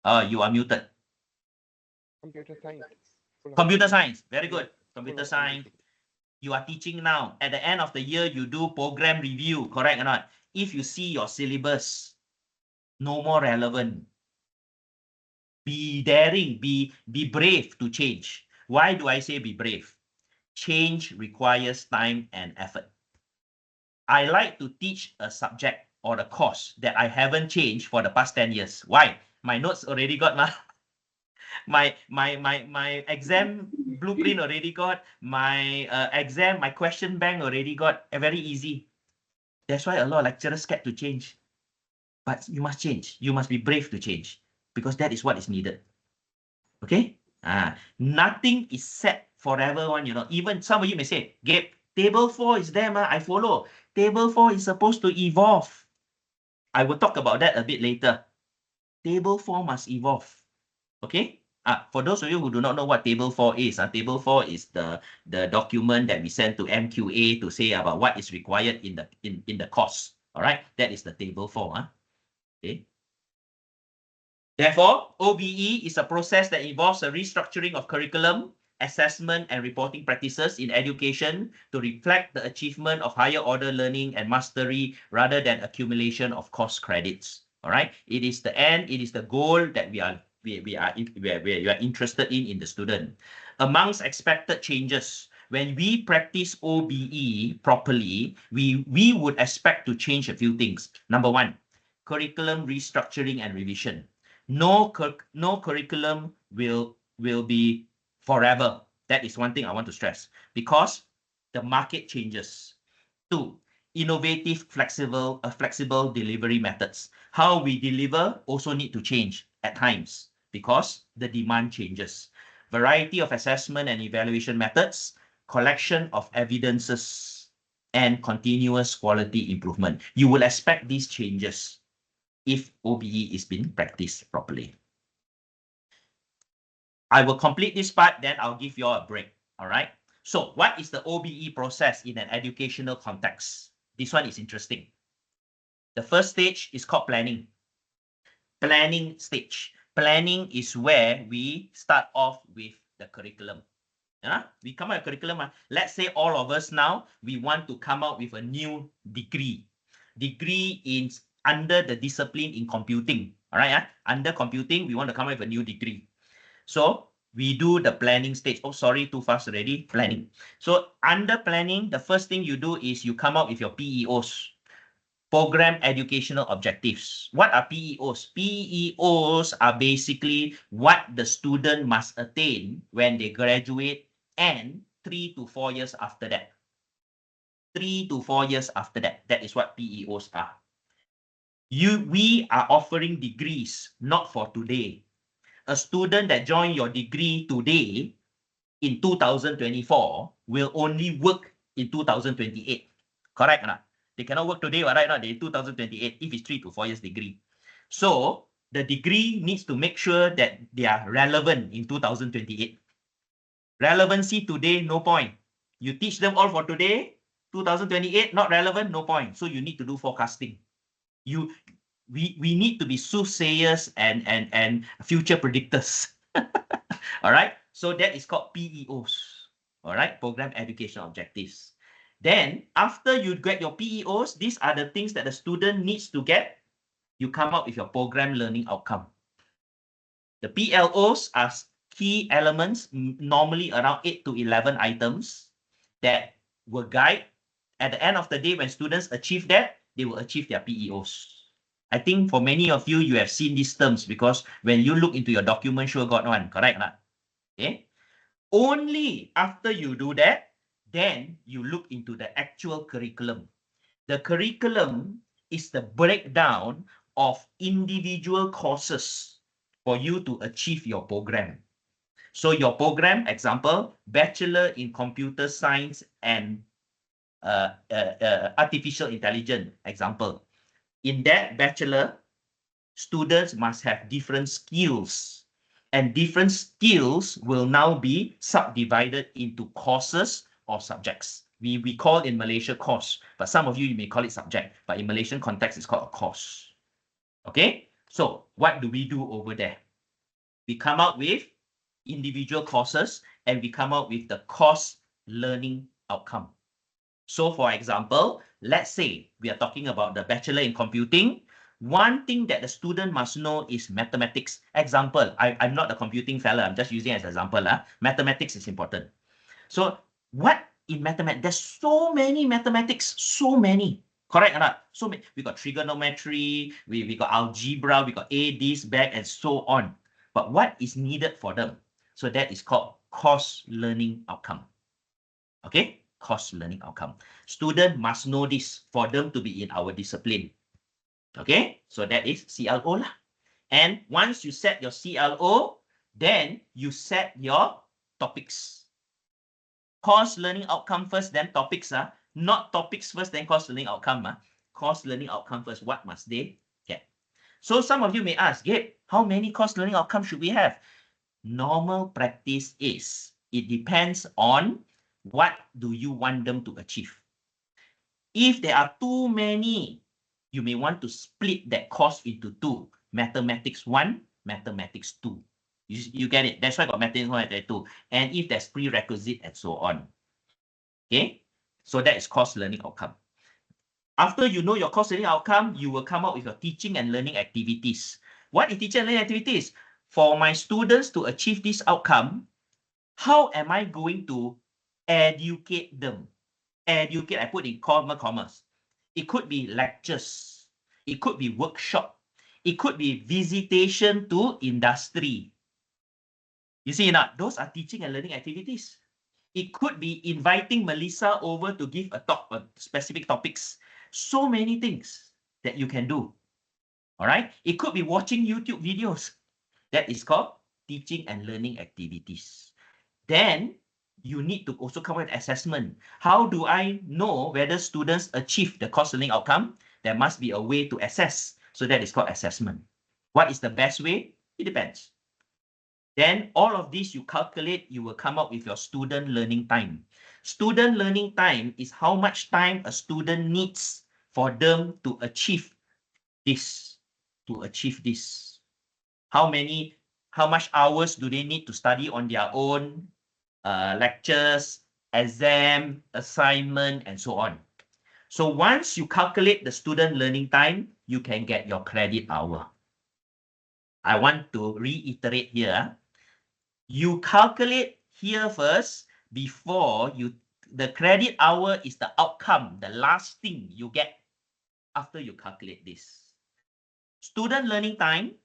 You are muted. Computer science. Computer science. Very good. Full Computer of science. everything. You are teaching now. At the end of the year, you do program review, correct or not? If you see your syllabus no more relevant, be daring, be brave to change. Why do I say be brave? Change requires time and effort. I like to teach a subject or a course that I haven't changed for the past 10 years. Why? My notes already got my exam blueprint already got, my exam, my question bank already got, very easy. That's why a lot of lecturers scared to change. But you must change. You must be brave to change because that is what is needed. Okay? Nothing is set forever one, Even some of you may say, Gabe, table 4 is there, I follow. Table 4 is supposed to evolve. I will talk about that a bit later. Table 4 must evolve. Okay? For those of you who do not know what table 4 is, table 4 is the document that we send to MQA to say about what is required in the course. All right? That is the table 4. Okay. Therefore, OBE is a process that involves a restructuring of curriculum, assessment, and reporting practices in education to reflect the achievement of higher order learning and mastery rather than accumulation of course credits. All right. It is the end. It is the goal that we are interested in the student. Amongst expected changes, when we practice OBE properly, we would expect to change a few things. Number one, curriculum restructuring and revision. No curriculum will be forever. That is one thing I want to stress because the market changes. 2, innovative, flexible delivery methods. How we deliver also need to change at times because the demand changes. Variety of assessment and evaluation methods, collection of evidences, and continuous quality improvement. You will expect these changes if OBE is being practiced properly. I will complete this part, then I'll give you all a break. All right. So what is the OBE process in an educational context? This one is interesting. The first stage is called planning. Planning stage. Planning is where we start off with the curriculum. We come out with curriculum. Let's say all of us now, we want to come out with a new degree. Degree in under the discipline in computing. All right. Under computing, we want to come up with a new degree. So we do the planning stage. Oh, sorry, too fast already. Planning. So under planning, the first thing you do is you come up with your PEOs. Program Educational Objectives. What are PEOs? PEOs are basically what the student must attain when they graduate and 3 to 4 years after that. 3 to 4 years after that. That is what PEOs are. We are offering degrees, not for today. A student that joined your degree today in 2024 will only work in 2028. Correct or not? They cannot work today, right? Not in 2028 if it's 3 to 4 years degree. So the degree needs to make sure that they are relevant in 2028. Relevancy today, no point. You teach them all for today, 2028, not relevant, no point. So you need to do forecasting. We need to be soothsayers and future predictors. All right. So that is called PEOs. All right. Program Education Objectives. Then after you get your PEOs, these are the things that the student needs to get. You come up with your program learning outcome. The PLOs are key elements, normally around 8 to 11 items that will guide. At the end of the day, when students achieve that, they will achieve their PEOs. I think for many of you, you have seen these terms because when you look into your document, sure got one, correct? Okay. Only after you do that, then you look into the actual curriculum. The curriculum is the breakdown of individual courses for you to achieve your program. So your program, example, Bachelor in Computer Science and Artificial Intelligence, example. In that bachelor, students must have different skills. And different skills will now be subdivided into courses or subjects. We call in Malaysia course, but some of you may call it subject, but in Malaysian context, it's called a course. Okay, so what do we do over there? We come out with individual courses and we come out with the course learning outcome. So for example, let's say we are talking about the Bachelor in Computing. One thing that the student must know is mathematics. Example, I'm not a computing fella. I'm just using as an example. Mathematics is important. So what in mathematics? There's so many mathematics, so many. Correct or not? So we got trigonometry, we got algebra, we got A, this, back, and so on. But what is needed for them? So that is called course learning outcome. Okay? Course learning outcome. Student must know this for them to be in our discipline. Okay? So that is CLO lah. And once you set your CLO, then you set your topics. Course learning outcome first, then topics. Not topics first, then course learning outcome. Course learning outcome first. What must they get? So some of you may ask, Gabe, how many course learning outcomes should we have? Normal practice is, it depends on what do you want them to achieve. If there are too many, you may want to split that course into two. Mathematics 1, Mathematics 2. You get it? That's why I got Mathematics 1 and 2. And if there's prerequisite and so on. Okay? So that is course learning outcome. After you know your course learning outcome, you will come up with your teaching and learning activities. What is teaching and learning activities? For my students to achieve this outcome, how am I going to educate them? Educate, I put in commas. It could be lectures. It could be workshop. It could be visitation to industry. You see, those are teaching and learning activities. It could be inviting Melissa over to give a talk on specific topics. So many things that you can do. All right. It could be watching YouTube videos. That is called teaching and learning activities. Then you need to also come with assessment. How do I know whether students achieve the course learning outcome? There must be a way to assess. So that is called assessment. What is the best way? It depends. Then all of this you calculate, you will come up with your student learning time. Student learning time is how much time a student needs for them to achieve this. How much hours do they need to study on their own? Lectures, exam, assignment, and so on. So once you calculate the student learning time, you can get your credit hour. I want to reiterate here. You calculate here first before the credit hour is the outcome, the last thing you get after you calculate this. Student learning time,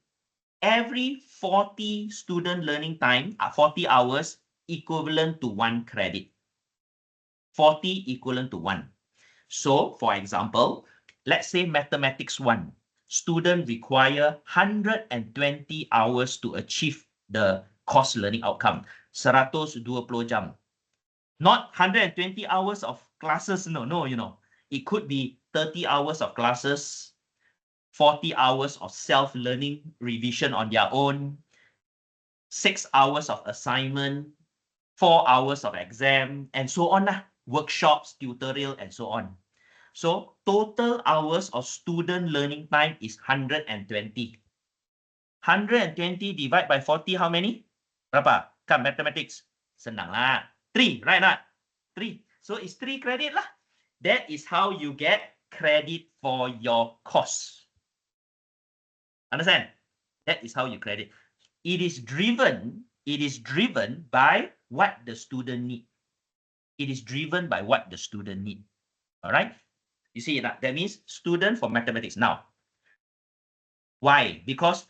every 40 student learning time, 40 hours, equivalent to 1 credit. 40 equivalent to 1. So, for example, let's say Mathematics 1. Student require 120 hours to achieve the course learning outcome. 120 jam. Not 120 hours of classes, no, It could be 30 hours of classes, 40 hours of self-learning revision on their own, 6 hours of assignment, 4 hours of exam, and so on. Workshops, tutorial, and so on. So total hours of student learning time is 120. 120 divided by 40, how many? Berapa? Come, mathematics. Senang lah. 3, right not? 3. So it's 3 credit lah. That is how you get credit for your course. Understand? That is how you credit. It is driven by what the student need. It is driven by what the student need. All right? You see that? That means student for mathematics. Now, why? Because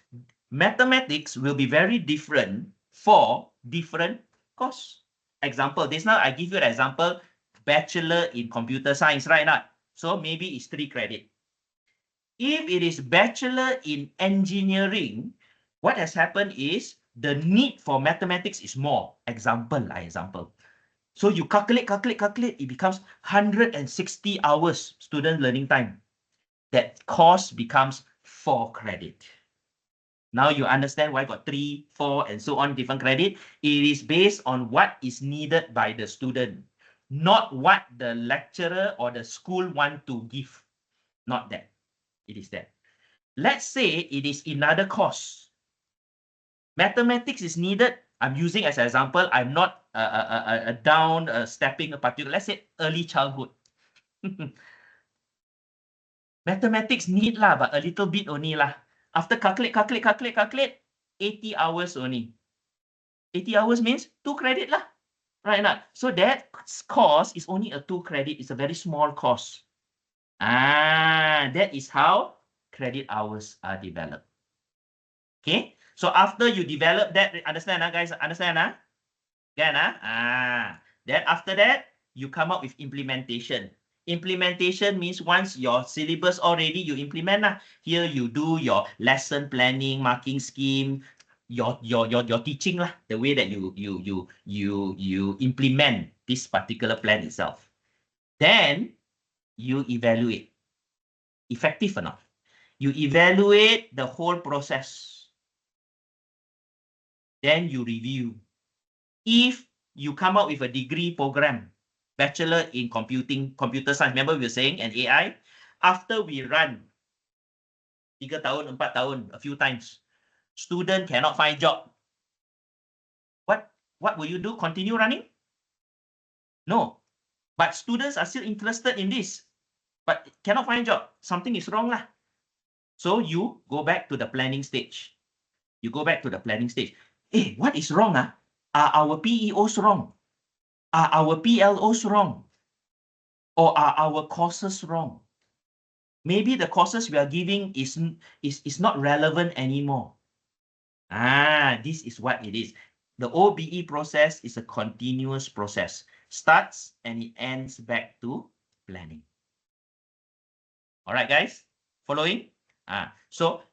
mathematics will be very different for different course. Example, this now I give you an example, Bachelor in Computer Science, right? Not? So maybe it's 3 credit. If it is Bachelor in Engineering, what has happened is the need for mathematics is more. Example. So you calculate, it becomes 160 hours student learning time. That course becomes 4 credit. Now you understand why I got 3, 4, and so on different credit. It is based on what is needed by the student, not what the lecturer or the school want to give. Not that. It is that. Let's say it is another course. Mathematics is needed. I'm using as an example. I'm not down stepping a particular, let's say early childhood. Mathematics need lah, but a little bit only lah. After calculate, 80 hours only. 80 hours means 2 credit lah. Right now. So that course is only a 2 credit. It's a very small course. That is how credit hours are developed. Okay. So after you develop that, understand, guys? Understand? Then after that, you come up with implementation. Implementation means once your syllabus already, you implement. Here you do your lesson planning, marking scheme, your teaching lah, the way that you implement this particular plan itself. Then you evaluate. Effective or not? You evaluate the whole process. Then you review. If you come up with a degree program, bachelor in computer science, remember we were saying, and AI, after we run 3 tahun, 4 tahun, a few times, student cannot find job. What will you do? Continue running? No. But students are still interested in this, but cannot find job. Something is wrong lah. So you go back to the planning stage. You go back to the planning stage. Hey, what is wrong? Are our PEOs wrong? Are our PLOs wrong? Or are our courses wrong? Maybe the courses we are giving is not relevant anymore. This is what it is. The OBE process is a continuous process. Starts and it ends back to planning. All right, guys? Following? So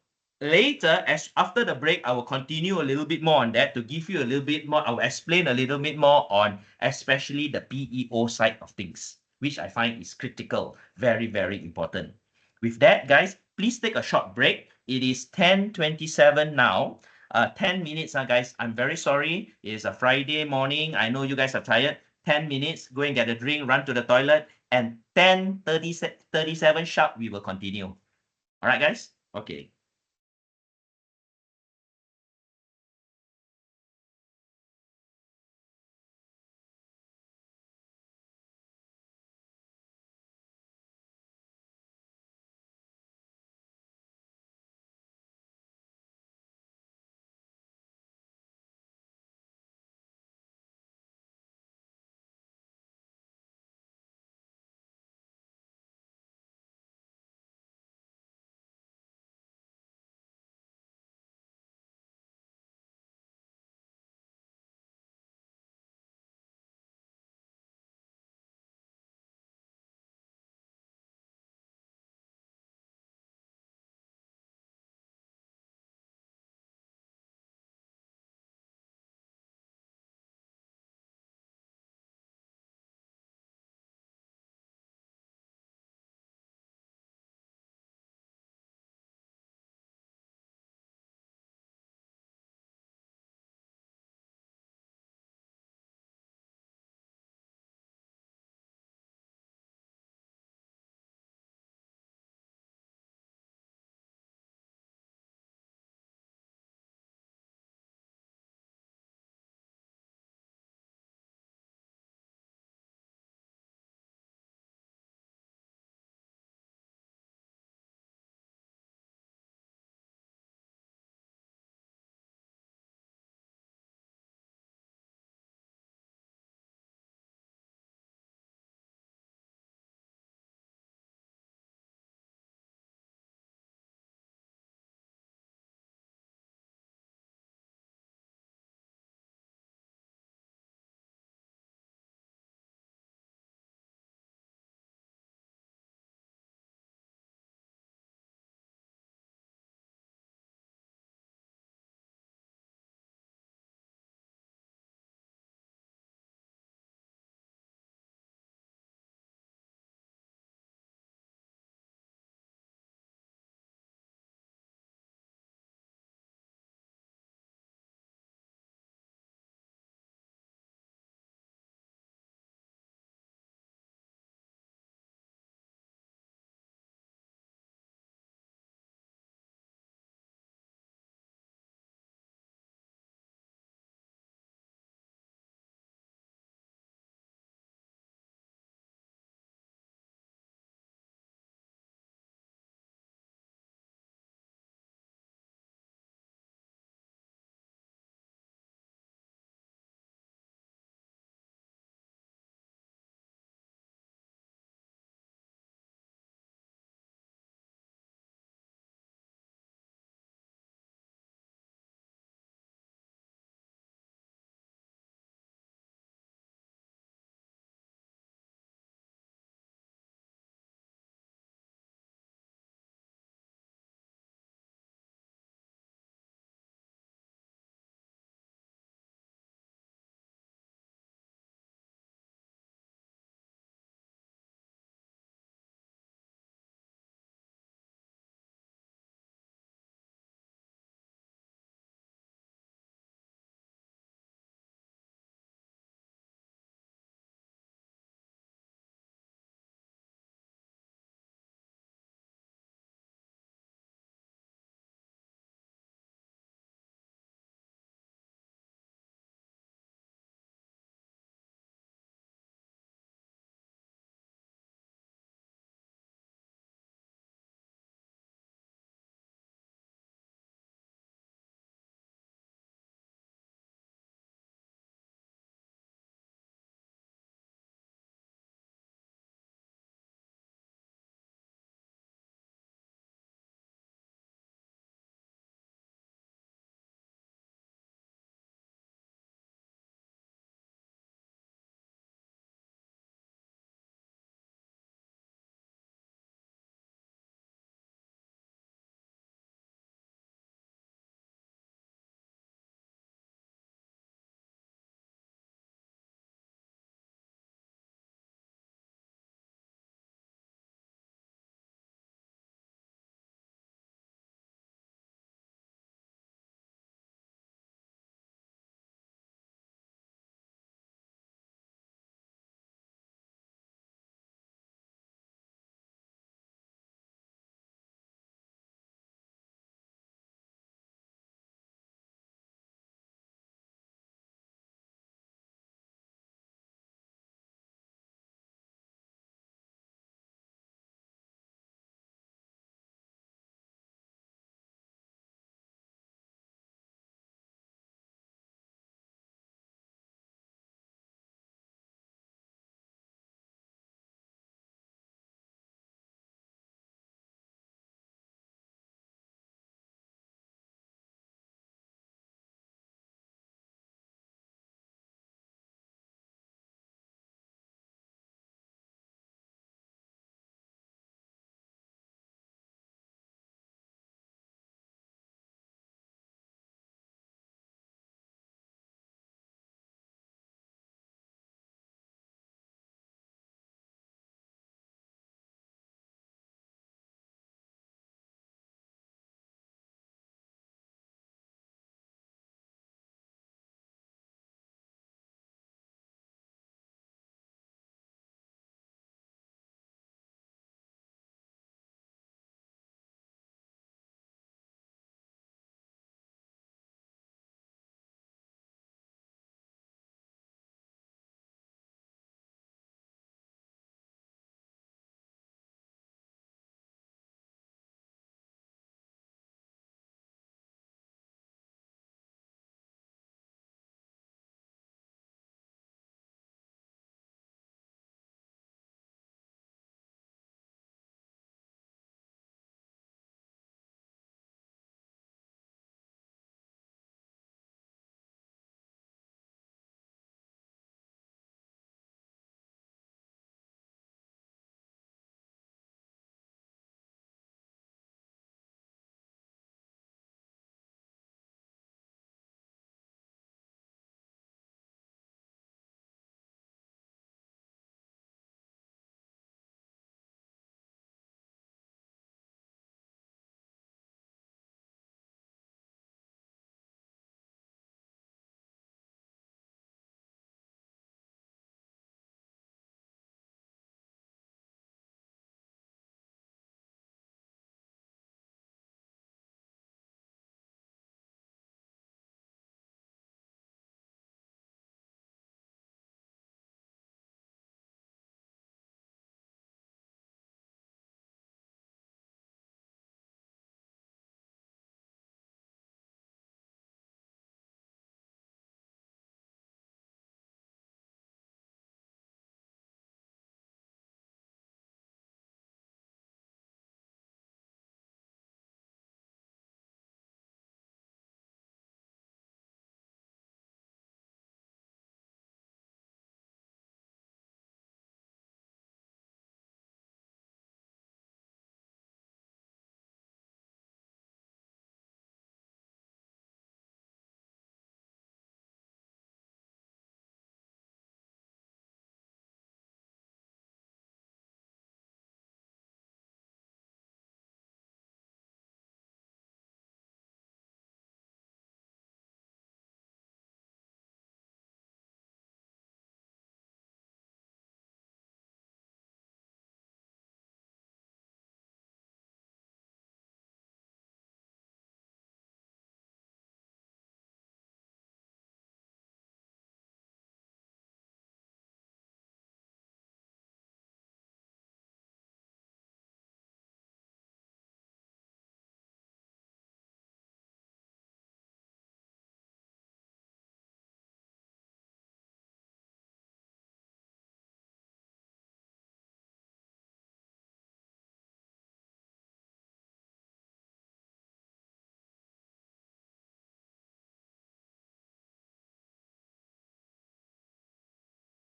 later, after the break, I will continue a little bit more on that to give you a little bit more. I will explain a little bit more on especially the PEO side of things, which I find is critical, very, very important. With that, guys, please take a short break. It is 10:27 now. 10 minutes, guys. I'm very sorry. It's a Friday morning. I know you guys are tired. 10 minutes, go and get a drink, run to the toilet, and 10:37 sharp, we will continue. All right, guys? Okay.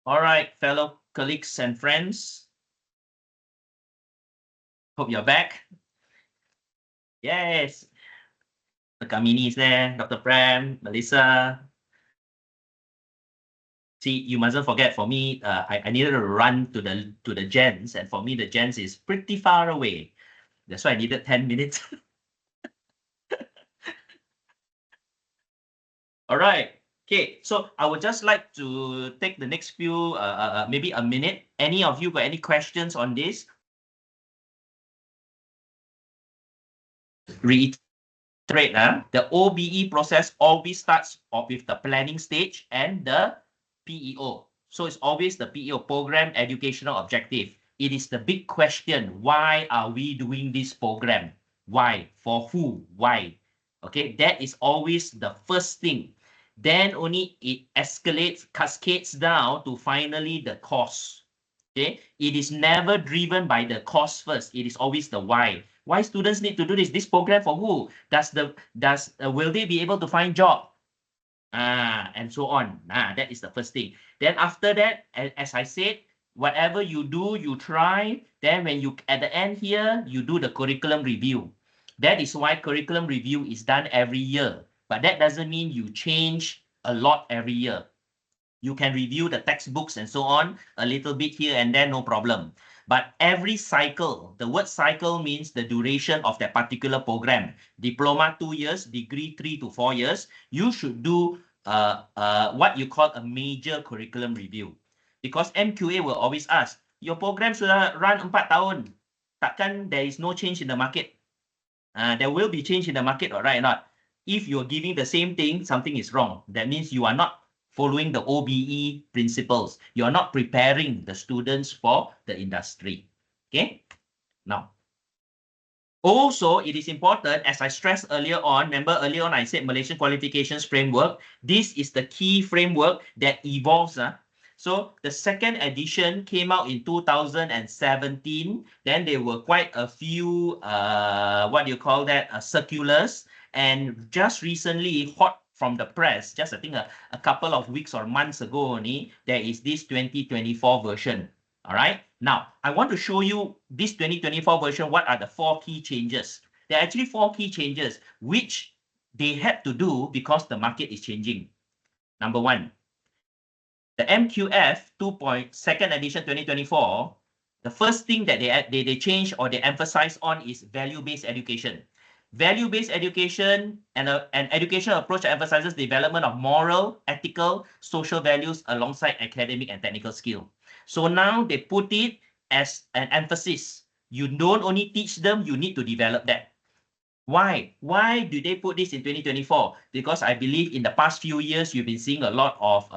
All right, fellow colleagues and friends. Hope you're back. Yes. The Kamini is there, Dr. Prem, Melissa. See, you mustn't forget, for me, I needed to run to the gens, and for me, the gens is pretty far away. That's why I needed 10 minutes. All right. Okay, so I would just like to take the next few, maybe a minute. Any of you got any questions on this? Reiterate, the OBE process always starts off with the planning stage and the PEO. So it's always the PEO, program educational objective. It is the big question. Why are we doing this program? Why? For who? Why? Okay, that is always the first thing. Then only it escalates, cascades down to finally the cost. Okay, it is never driven by the cost first. It is always the why. Why students need to do this? This program for who? Will they be able to find job? And so on. That is the first thing. Then after that, as I said, whatever you do, you try. Then when you at the end here, you do the curriculum review. That is why curriculum review is done every year. But that doesn't mean you change a lot every year. You can review the textbooks and so on a little bit here and there, no problem. But every cycle, the word cycle means the duration of that particular program. Diploma 2 years, degree 3 to 4 years, you should do what you call a major curriculum review. Because MQA will always ask, your program sudah run 4 tahun. Takkan there is no change in the market? There will be change in the market, right or not? If you're giving the same thing, something is wrong. That means you are not following the OBE principles. You're not preparing the students for the industry. Okay? Now, also, it is important, as I stressed earlier on, remember earlier on I said Malaysian Qualifications Framework. This is the key framework that evolves. So the second edition came out in 2017. Then there were quite a few, circulars. And just recently, hot from the press, just I think a couple of weeks or months ago only, there is this 2024 version. All right. Now, I want to show you this 2024 version. What are the 4 key changes? There are actually 4 key changes, which they had to do because the market is changing. Number 1, the MQF 2.2nd edition 2024, the first thing that they change or they emphasize on is value-based education. Value-based education and an educational approach that emphasizes development of moral, ethical, social values alongside academic and technical skill. So now they put it as an emphasis. You don't only teach them, you need to develop that. Why? Why do they put this in 2024? Because I believe in the past few years, you've been seeing a lot of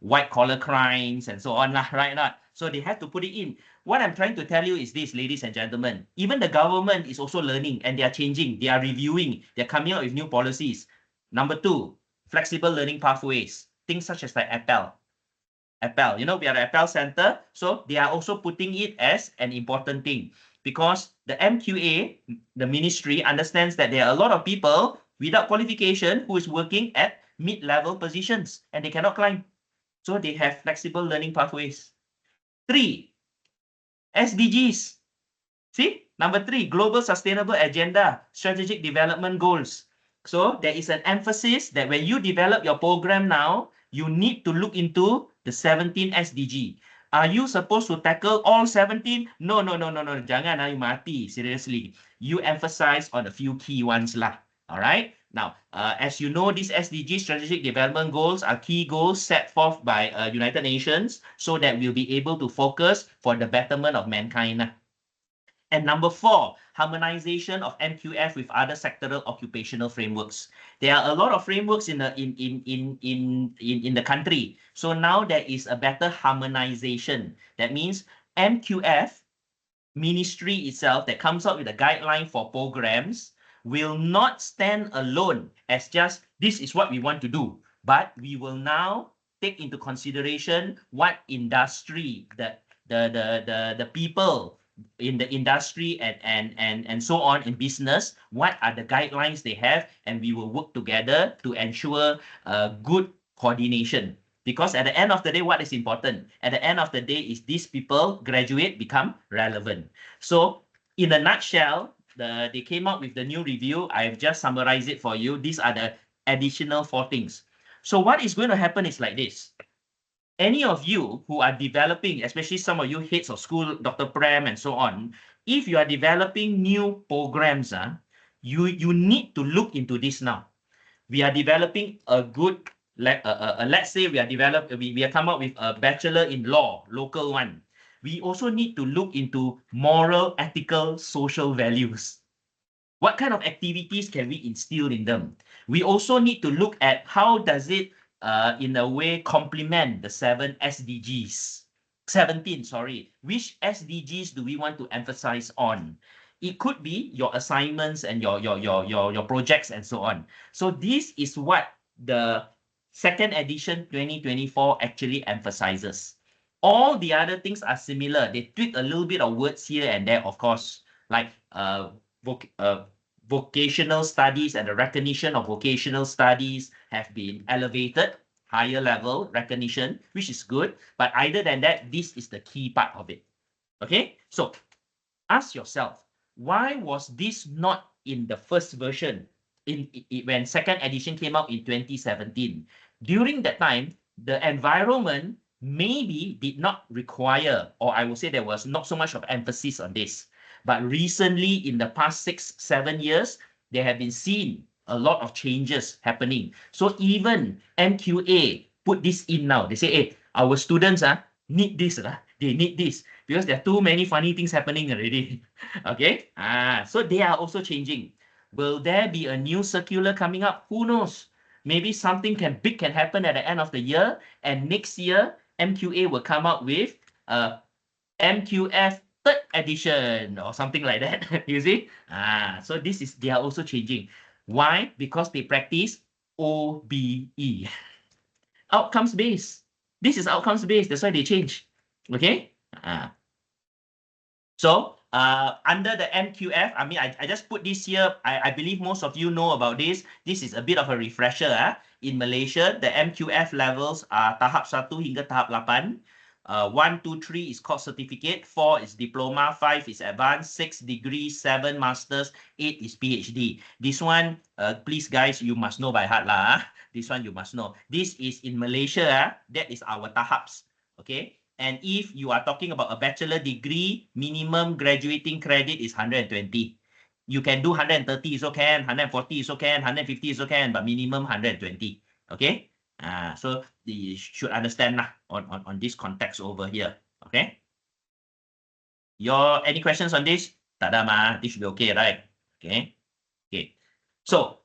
white-collar crimes and so on, right? Not. So they have to put it in. What I'm trying to tell you is this, ladies and gentlemen. Even the government is also learning and they are changing. They are reviewing. They're coming up with new policies. Number 2, flexible learning pathways. Things such as like APEL. APEL, we are the APEL Center. So they are also putting it as an important thing. Because the MQA, the ministry, understands that there are a lot of people without qualification who is working at mid-level positions and they cannot climb. So they have flexible learning pathways. 3, SDGs. See, number 3, Global Sustainable Agenda, Strategic Development Goals. So there is an emphasis that when you develop your program now, you need to look into the 17 SDG. Are you supposed to tackle all 17? No. Jangan you mati, seriously. You emphasize on a few key ones lah. All right. Now, as you know, these SDG, Strategic Development Goals, are key goals set forth by United Nations so that we'll be able to focus for the betterment of mankind. And number 4, harmonization of MQF with other sectoral occupational frameworks. There are a lot of frameworks in the country. So now there is a better harmonization. That means MQF, ministry itself, that comes up with a guideline for programs, will not stand alone as just this is what we want to do. But we will now take into consideration what industry, the people in the industry and so on in business, what are the guidelines they have, and we will work together to ensure good coordination. Because at the end of the day, what is important? At the end of the day is these people graduate, become relevant. So in a nutshell, they came out with the new review. I've just summarized it for you. These are the additional 4 things. So what is going to happen is like this. Any of you who are developing, especially some of you heads of school, Dr. Prem and so on, if you are developing new programs, you need to look into this now. We are developing a good, let's say we are come up with a bachelor in law, local one. We also need to look into moral, ethical, social values. What kind of activities can we instill in them? We also need to look at how does it, in a way, complement the 17 SDGs. Which SDGs do we want to emphasize on? It could be your assignments and your projects and so on. So this is what the second edition 2024 actually emphasizes. All the other things are similar. They tweak a little bit of words here and there, of course, like vocational studies and the recognition of vocational studies have been elevated, higher level recognition, which is good. But other than that, this is the key part of it. Okay, so ask yourself, why was this not in the first version when second edition came out in 2017? During that time, the environment maybe did not require, or I would say there was not so much of emphasis on this. But recently, in the past 6-7 years, there have been seen a lot of changes happening. So even MQA put this in now. They say, hey, our students need this. They need this because there are too many funny things happening already. Okay. So they are also changing. Will there be a new circular coming up? Who knows? Maybe something big can happen at the end of the year, and next year MQA will come out with MQF third edition or something like that. You see? So they are also changing. Why? Because they practice OBE. Outcomes based. This is outcomes based. That's why they change. Okay? So under the MQF, I mean, I just put this here. I believe most of you know about this. This is a bit of a refresher. In Malaysia, the MQF levels are tahap 1 hingga tahap 8. 1, 2, 3 is called certificate, 4 is diploma, 5 is advanced, 6 degrees, 7 masters, 8 is PhD. This one, please guys, you must know by heart lah. This one you must know. This is in Malaysia. That is our tahaps. Okay. And if you are talking about a bachelor degree, minimum graduating credit is 120. You can do 130 is okay, 140 is okay, 150 is okay, but minimum 120. Okay. So you should understand on this context over here. Okay. Any questions on this? Tada ma, this should be okay, right? Okay. Okay. So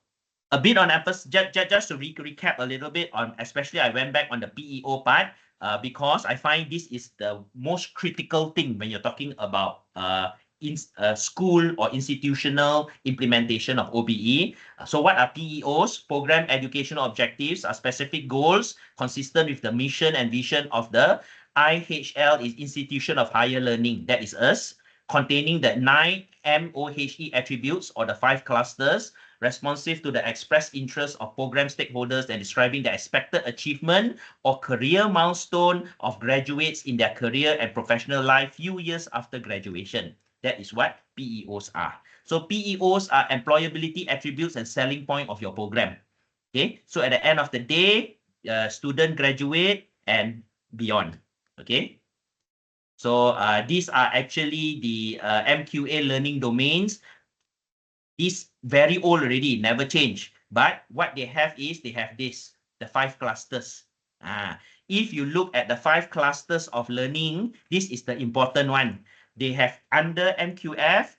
a bit on emphasis, just to recap a little bit on, especially I went back on the PEO part because I find this is the most critical thing when you're talking about school or institutional implementation of OBE. So what are PEOs? Program educational objectives are specific goals consistent with the mission and vision of the IHL is Institution of Higher Learning. That is us, containing the 9 MOHE attributes or the 5 clusters, responsive to the expressed interest of program stakeholders and describing the expected achievement or career milestone of graduates in their career and professional life few years after graduation. That is what PEOs are. So PEOs are employability attributes and selling point of your program. Okay, so at the end of the day, student graduate and beyond. Okay, so these are actually the MQA learning domains. These very old already, never change. But what they have is they have this, the 5 clusters. If you look at the 5 clusters of learning, this is the important one. They have under MQF,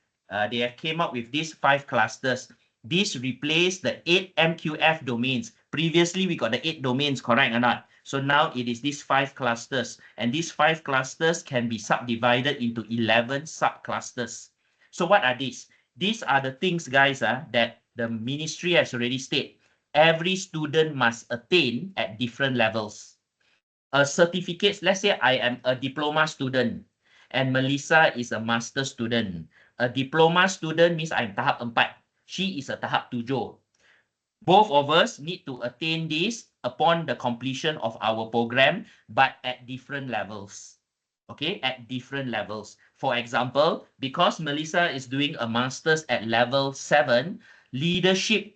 they have came up with these 5 clusters. This replaced the 8 MQF domains. Previously, we got the 8 domains, correct or not? So now it is these 5 clusters. And these 5 clusters can be subdivided into 11 subclusters. So what are these? These are the things, guys, that the ministry has already stated. Every student must attain at different levels. Certificates, let's say I am a diploma student and Melissa is a master student. A diploma student means I'm tahap 4. She is a tahap 7. Both of us need to attain this upon the completion of our program, but at different levels. Okay, at different levels. For example, because Melissa is doing a master's at level 7, leadership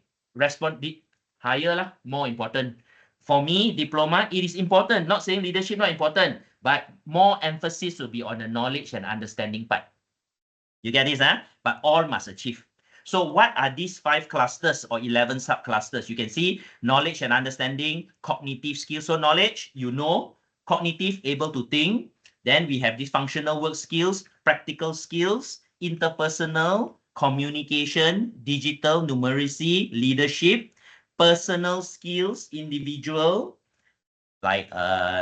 higher lah, more important. For me, diploma, it is important. Not saying leadership not important, but more emphasis will be on the knowledge and understanding part. You get this, huh? But all must achieve. So what are these 5 clusters or 11 subclusters? You can see knowledge and understanding, cognitive skills. So knowledge, you know, cognitive, able to think. Then we have these functional work skills, practical skills, interpersonal, communication, digital, numeracy, leadership, personal skills, individual, like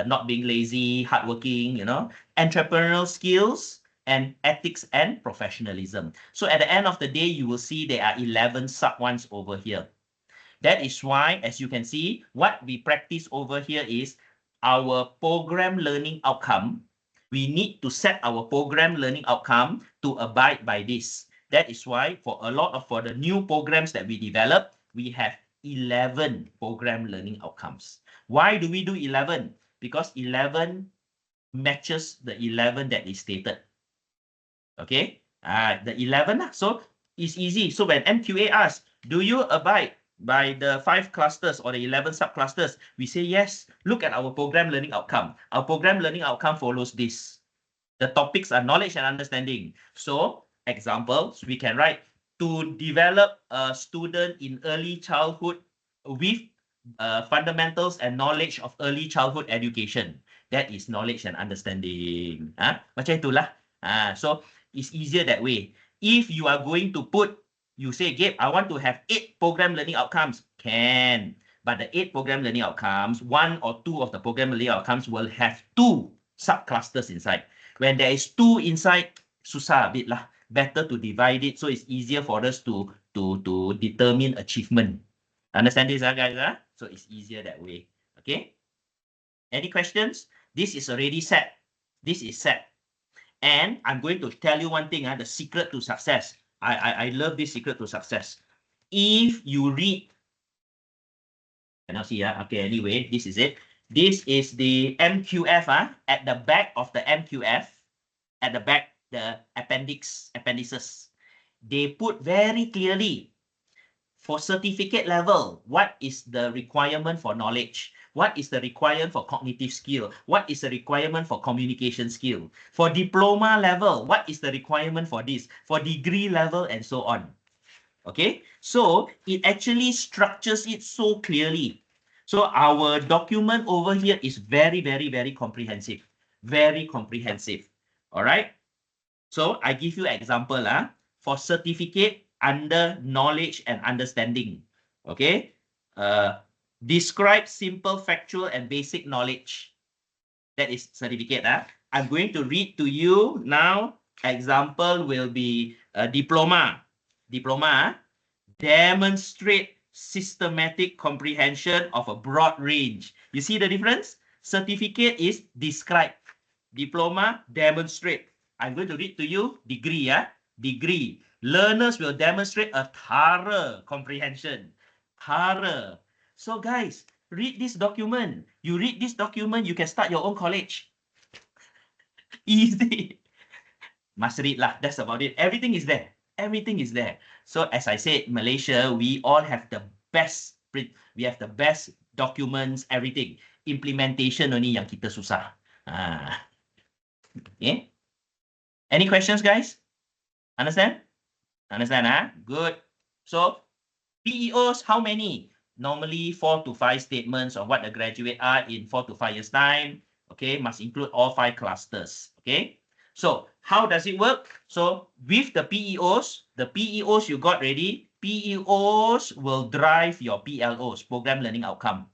not being lazy, hardworking, you know, entrepreneurial skills, and ethics and professionalism. So at the end of the day, you will see there are 11 sub-ones over here. That is why, as you can see, what we practice over here is our program learning outcome. We need to set our program learning outcome to abide by this. That is why for the new programs that we develop, we have 11 program learning outcomes. Why do we do 11? Because 11 matches the 11 that is stated. Okay, the 11. So it's easy. So when MQA asks, do you abide by the 5 clusters or the 11 subclusters? We say yes. Look at our program learning outcome. Our program learning outcome follows this. The topics are knowledge and understanding. So examples, we can write to develop a student in early childhood with fundamentals and knowledge of early childhood education. That is knowledge and understanding. Macam itulah. So it's easier that way. If you are going to you say, Gabe, I want to have 8 program learning outcomes. Can. But the 8 program learning outcomes, 1 or 2 of the program learning outcomes will have 2 subclusters inside. When there is 2 inside, susah a bit lah. Better to divide it so it's easier for us to determine achievement. Understand this, guys? So it's easier that way. Okay. Any questions? This is already set. This is set. And I'm going to tell you one thing, the secret to success. I love this secret to success. If you read, cannot see, okay, anyway, this is it. This is the MQF, at the back of the MQF, at the back, the appendices. They put very clearly, for certificate level, what is the requirement for knowledge? What is the requirement for cognitive skill? What is the requirement for communication skill? For diploma level, what is the requirement for this? For degree level and so on. Okay, so it actually structures it so clearly. So our document over here is very, very, very comprehensive. Very comprehensive. All right. So I give you an example. For certificate under knowledge and understanding. Okay. Describe simple, factual, and basic knowledge. That is certificate. I'm going to read to you now. Example will be diploma. Diploma. Demonstrate systematic comprehension of a broad range. You see the difference? Certificate is describe. Diploma, demonstrate. I'm going to read to you degree. Degree. Learners will demonstrate a thorough comprehension. Thorough. So guys, read this document. You read this document, you can start your own college. Easy. Must read lah. That's about it. Everything is there. Everything is there. So as I said, Malaysia, we all have the best. We have the best documents, everything. Implementation only yang kita susah. Okay. Any questions, guys? Understand? Understand, Good. So PEOs, how many? Normally 4 to 5 statements of what the graduate are in 4 to 5 years' time. Okay, must include all 5 clusters. Okay. So how does it work? So with the PEOs you got ready, PEOs will drive your PLOs, program learning outcome.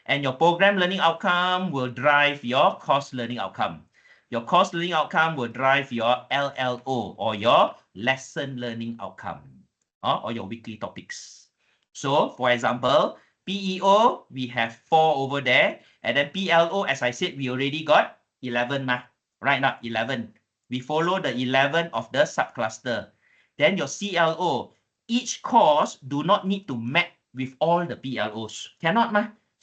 And your program learning outcome will drive your course learning outcome. Your course learning outcome will drive your LLO or your lesson learning outcome or your weekly topics. So for example, PEO, we have 4 over there. And then PLO, as I said, we already got 11. Right now, 11. We follow the 11 of the subcluster. Then your CLO, each course do not need to map with all the PLOs. Cannot,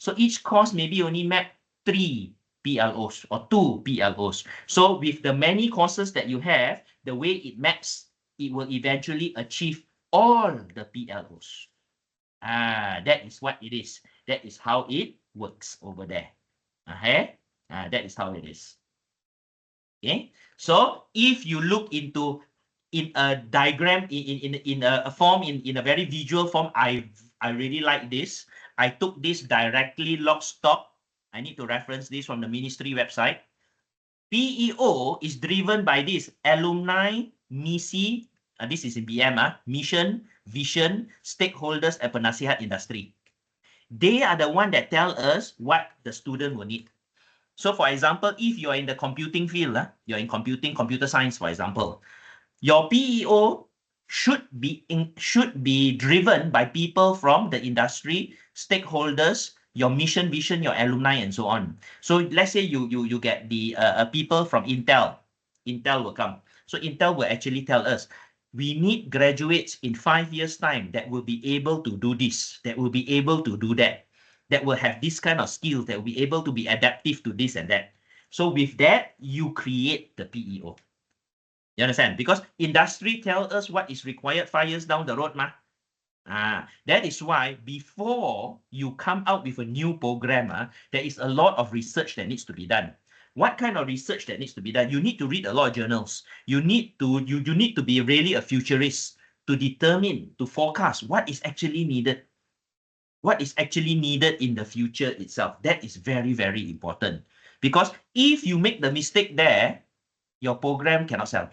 So each course maybe only map 3 PLOs or 2 PLOs. So with the many courses that you have, the way it maps, it will eventually achieve all the PLOs. That is what it is. That is how it works over there. Okay? That is how it is. Okay? So if you look into in a diagram, in a form, in a very visual form, I really like this. I took this directly lock stock. I need to reference this from the ministry website. PEO is driven by this alumni, misi, this is in BM, mission, vision, stakeholders, and penasihat industry. They are the one that tell us what the student will need. So for example, if you're in the computing field, you're in computer science, for example, your PEO should be driven by people from the industry, stakeholders, your mission, vision, your alumni, and so on. So let's say you get the people from Intel. Intel will come. So Intel will actually tell us, we need graduates in 5 years' time that will be able to do this, that will be able to do that, that will have this kind of skills, that will be able to be adaptive to this and that. So with that, you create the PEO. You understand? Because industry tell us what is required 5 years down the road, that is why before you come out with a new program, there is a lot of research that needs to be done. What kind of research that needs to be done? You need to read a lot of journals. You need to be really a futurist to determine, to forecast what is actually needed. What is actually needed in the future itself. That is very, very important. Because if you make the mistake there, your program cannot sell.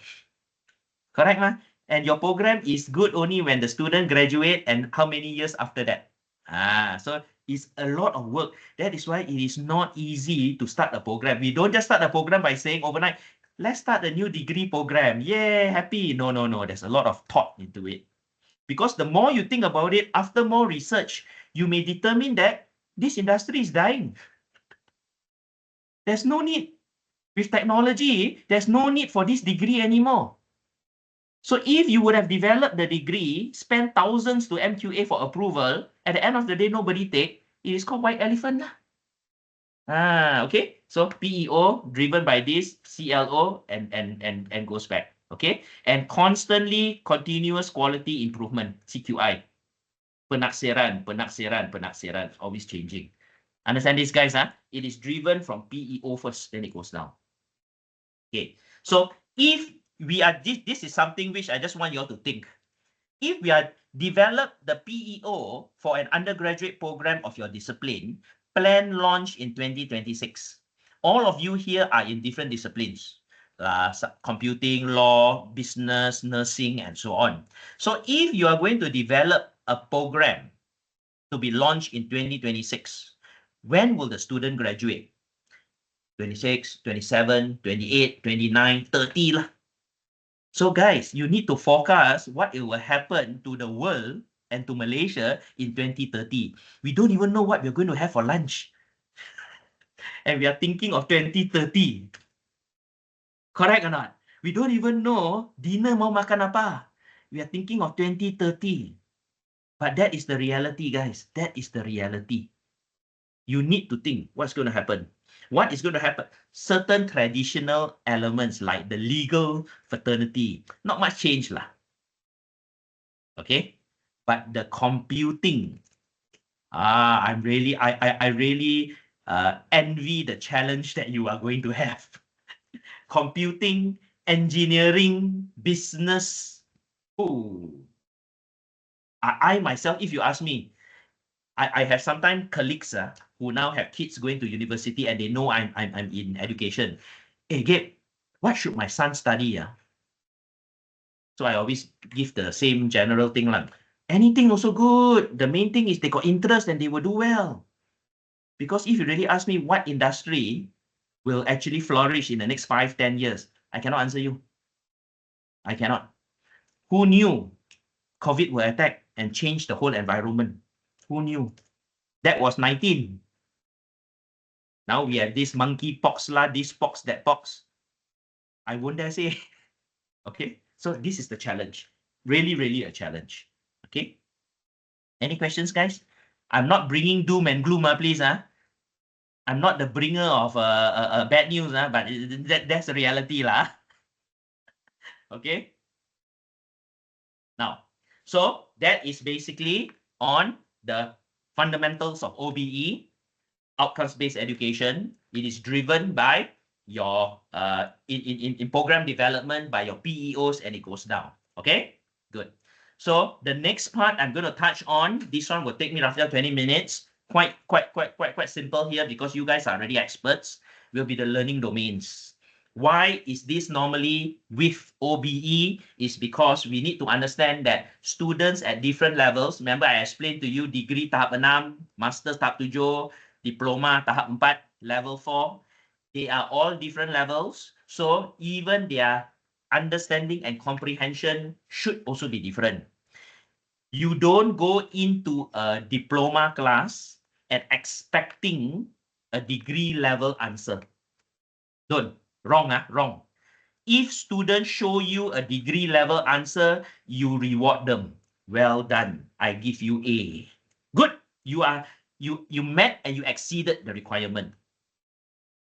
Correct, ma? And your program is good only when the student graduate and how many years after that. So it's a lot of work. That is why it is not easy to start a program. We don't just start a program by saying overnight, let's start a new degree program. Yay, happy. No. There's a lot of thought into it. Because the more you think about it, after more research, you may determine that this industry is dying. There's no need. With technology, there's no need for this degree anymore. So if you would have developed the degree, spent thousands to MQA for approval, at the end of the day, nobody take, it is called white elephant. Okay. So PEO driven by this, CLO and goes back. Okay. And constantly continuous quality improvement, CQI. Penaksiran, always changing. Understand this, guys? It is driven from PEO first, then it goes down. Okay. So if we are this is something which I just want you all to think. If we are develop the PEO for an undergraduate program of your discipline, plan launch in 2026. All of you here are in different disciplines, computing, law, business, nursing, and so on. So if you are going to develop a program to be launched in 2026, when will the student graduate? 26, 27, 28, 29, 30 lah. So guys, you need to forecast what it will happen to the world and to Malaysia in 2030. We don't even know what we're going to have for lunch. And we are thinking of 2030. Correct or not? We don't even know dinner mau makan apa. We are thinking of 2030. But that is the reality, guys. That is the reality. You need to think what's going to happen. What is going to happen? Certain traditional elements like the legal fraternity, not much change lah. Okay, but the computing, I really envy the challenge that you are going to have. Computing, engineering, business. Oh, I myself, if you ask me, I have sometimes colleagues who now have kids going to university and they know I'm in education. Hey, Gabe, what should my son study? So I always give the same general thing. Anything also good. The main thing is they got interest and they will do well. Because if you really ask me what industry will actually flourish in the next 5, 10 years, I cannot answer you. I cannot. Who knew COVID will attack and change the whole environment? Who knew? That was 19. Now we have this monkey pox lah, this pox, that pox. I won't dare say. Okay, so this is the challenge. Really, really a challenge. Okay. Any questions, guys? I'm not bringing doom and gloom, please. I'm not the bringer of bad news, but that's the reality. Okay. Now, so that is basically on the fundamentals of OBE, outcomes-based education. It is driven by your in program development by your PEOs, and it goes down. Okay, good. So the next part I'm going to touch on, this one will take me roughly 20 minutes. Quite simple here because you guys are already experts. Will be the learning domains. Why is this normally with OBE? Is because we need to understand that students at different levels, remember I explained to you degree tahap 6, master's tahap 7, diploma tahap 4, level 4, they are all different levels. So even their understanding and comprehension should also be different. You don't go into a diploma class and expecting a degree level answer. Don't. Wrong, wrong. If students show you a degree level answer, you reward them. Well done. I give you A. Good. You met and you exceeded the requirement.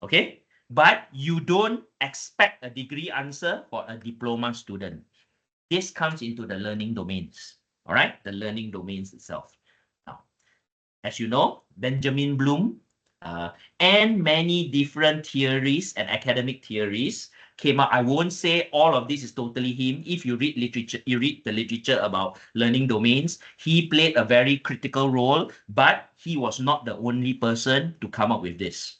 Okay? But you don't expect a degree answer for a diploma student. This comes into the learning domains. All right? The learning domains itself. Now, as you know, Benjamin Bloom and many different theories and academic theories came out. I won't say all of this is totally him. If you read literature, you read the literature about learning domains, he played a very critical role, but he was not the only person to come up with this.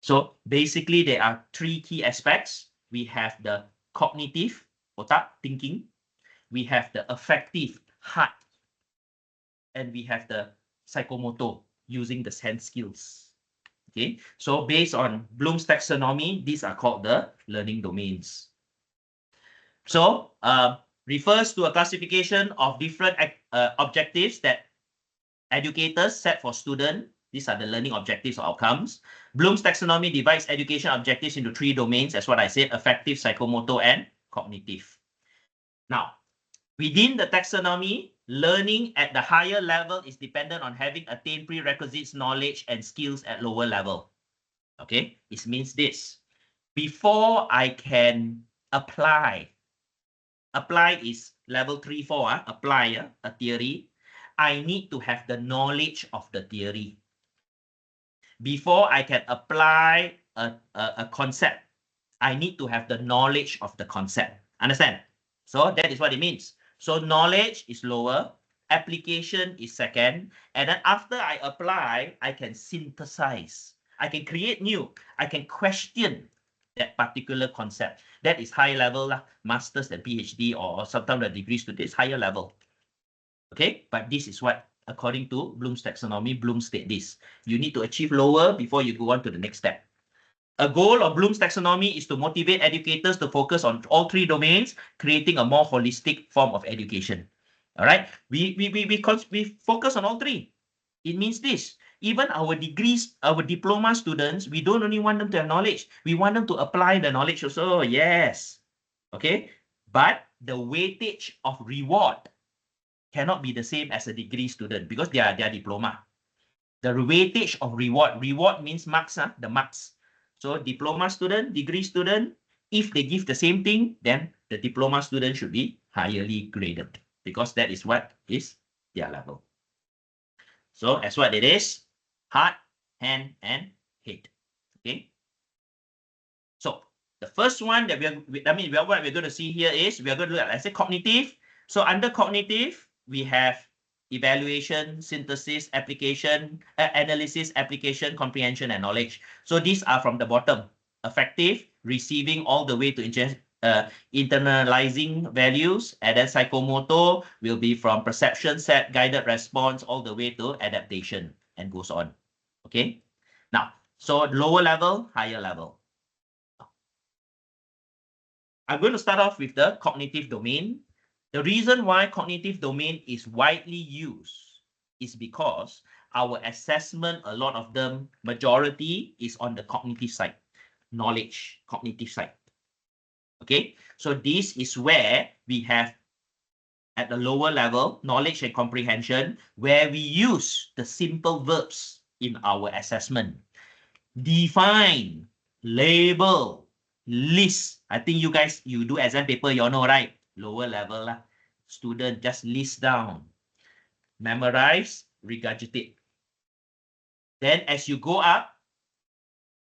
So basically, there are 3 key aspects. We have the cognitive, otak, thinking. We have the affective, heart. And we have the psychomotor, using the sense skills. Okay, so based on Bloom's taxonomy, these are called the learning domains. So refers to a classification of different objectives that educators set for students. These are the learning objectives or outcomes. Bloom's taxonomy divides education objectives into 3 domains, as what I said, affective, psychomotor, and cognitive. Now, within the taxonomy, learning at the higher level is dependent on having attained prerequisites, knowledge, and skills at lower level. Okay, it means this. Before I can apply is level 3, 4, apply a theory. I need to have the knowledge of the theory. Before I can apply a concept, I need to have the knowledge of the concept. Understand? So that is what it means. So knowledge is lower, application is second, and then after I apply, I can synthesize. I can create new. I can question that particular concept. That is high level, masters and PhD, or sometimes the degree students, higher level. Okay, but this is what, according to Bloom's taxonomy, Bloom state this. You need to achieve lower before you go on to the next step. A goal of Bloom's taxonomy is to motivate educators to focus on all 3 domains, creating a more holistic form of education. All right, we focus on all 3. It means this. Even our degrees, our diploma students, we don't only want them to have knowledge. We want them to apply the knowledge also. Yes. Okay. But the weightage of reward cannot be the same as a degree student because they are diploma. The weightage of reward means marks, the marks. So diploma student, degree student, if they give the same thing, then the diploma student should be highly graded because that is what is their level. So as what it is, heart, hand, and head. Okay. So the first one that what we're going to see here is we're going to look at, let's say, cognitive. So under cognitive, we have evaluation, synthesis, application, analysis, application, comprehension, and knowledge. So these are from the bottom. Affective, receiving all the way to internalizing values, and then psychomotor will be from perception set, guided response, all the way to adaptation, and goes on. Okay. Now, so lower level, higher level. I'm going to start off with the cognitive domain. The reason why cognitive domain is widely used is because our assessment, a lot of them, majority is on the cognitive side, knowledge, cognitive side. Okay, so this is where we have at the lower level, knowledge and comprehension, where we use the simple verbs in our assessment. Define, label, list. I think you guys, you do exam paper, you all know, right? Lower level lah. Student just list down. Memorize, regurgitate. Then as you go up,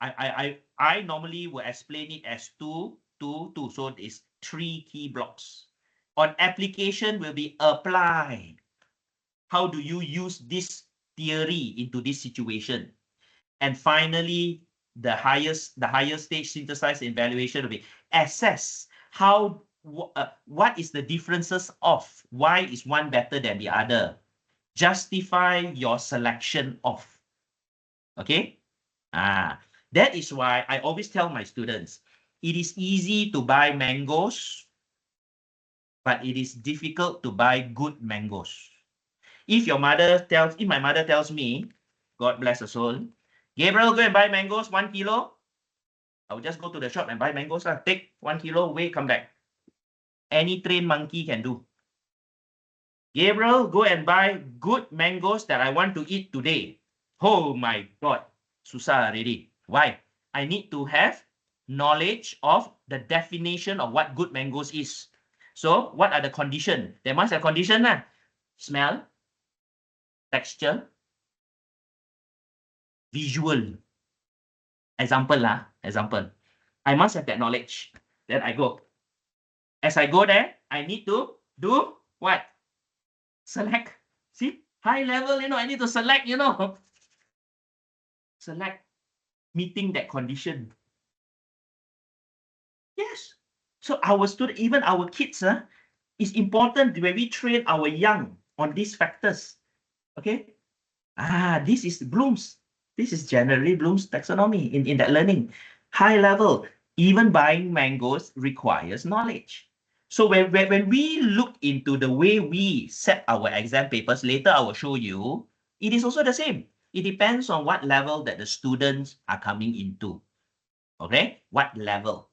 I normally will explain it as two. So it's 3 key blocks. On application will be apply. How do you use this theory into this situation? And finally, the higher stage synthesize evaluation will be assess how what is the differences of, why is one better than the other? Justify your selection of. Okay? That is why I always tell my students, it is easy to buy mangoes, but it is difficult to buy good mangoes. If my mother tells me, God bless her soul, Gabriel, go and buy mangoes, 1 kilo. I will just go to the shop and buy mangoes. Take 1 kilo, weigh, come back. Any trained monkey can do. Gabriel, go and buy good mangoes that I want to eat today. Oh my God, susah already. Why? I need to have knowledge of the definition of what good mangoes is. So what are the conditions? There must have condition. Smell, texture, visual. Example. I must have that knowledge. Then I go. As I go there, I need to do what? Select. See? High level, I need to select, Select. Meeting that condition. Yes. So our student, even our kids, it's important when we train our young on these factors. Okay? This is Bloom's. This is generally Bloom's taxonomy in that learning. High level, even buying mangoes requires knowledge. So when we look into the way we set our exam papers, later I will show you, it is also the same. It depends on what level that the students are coming into. Okay? What level?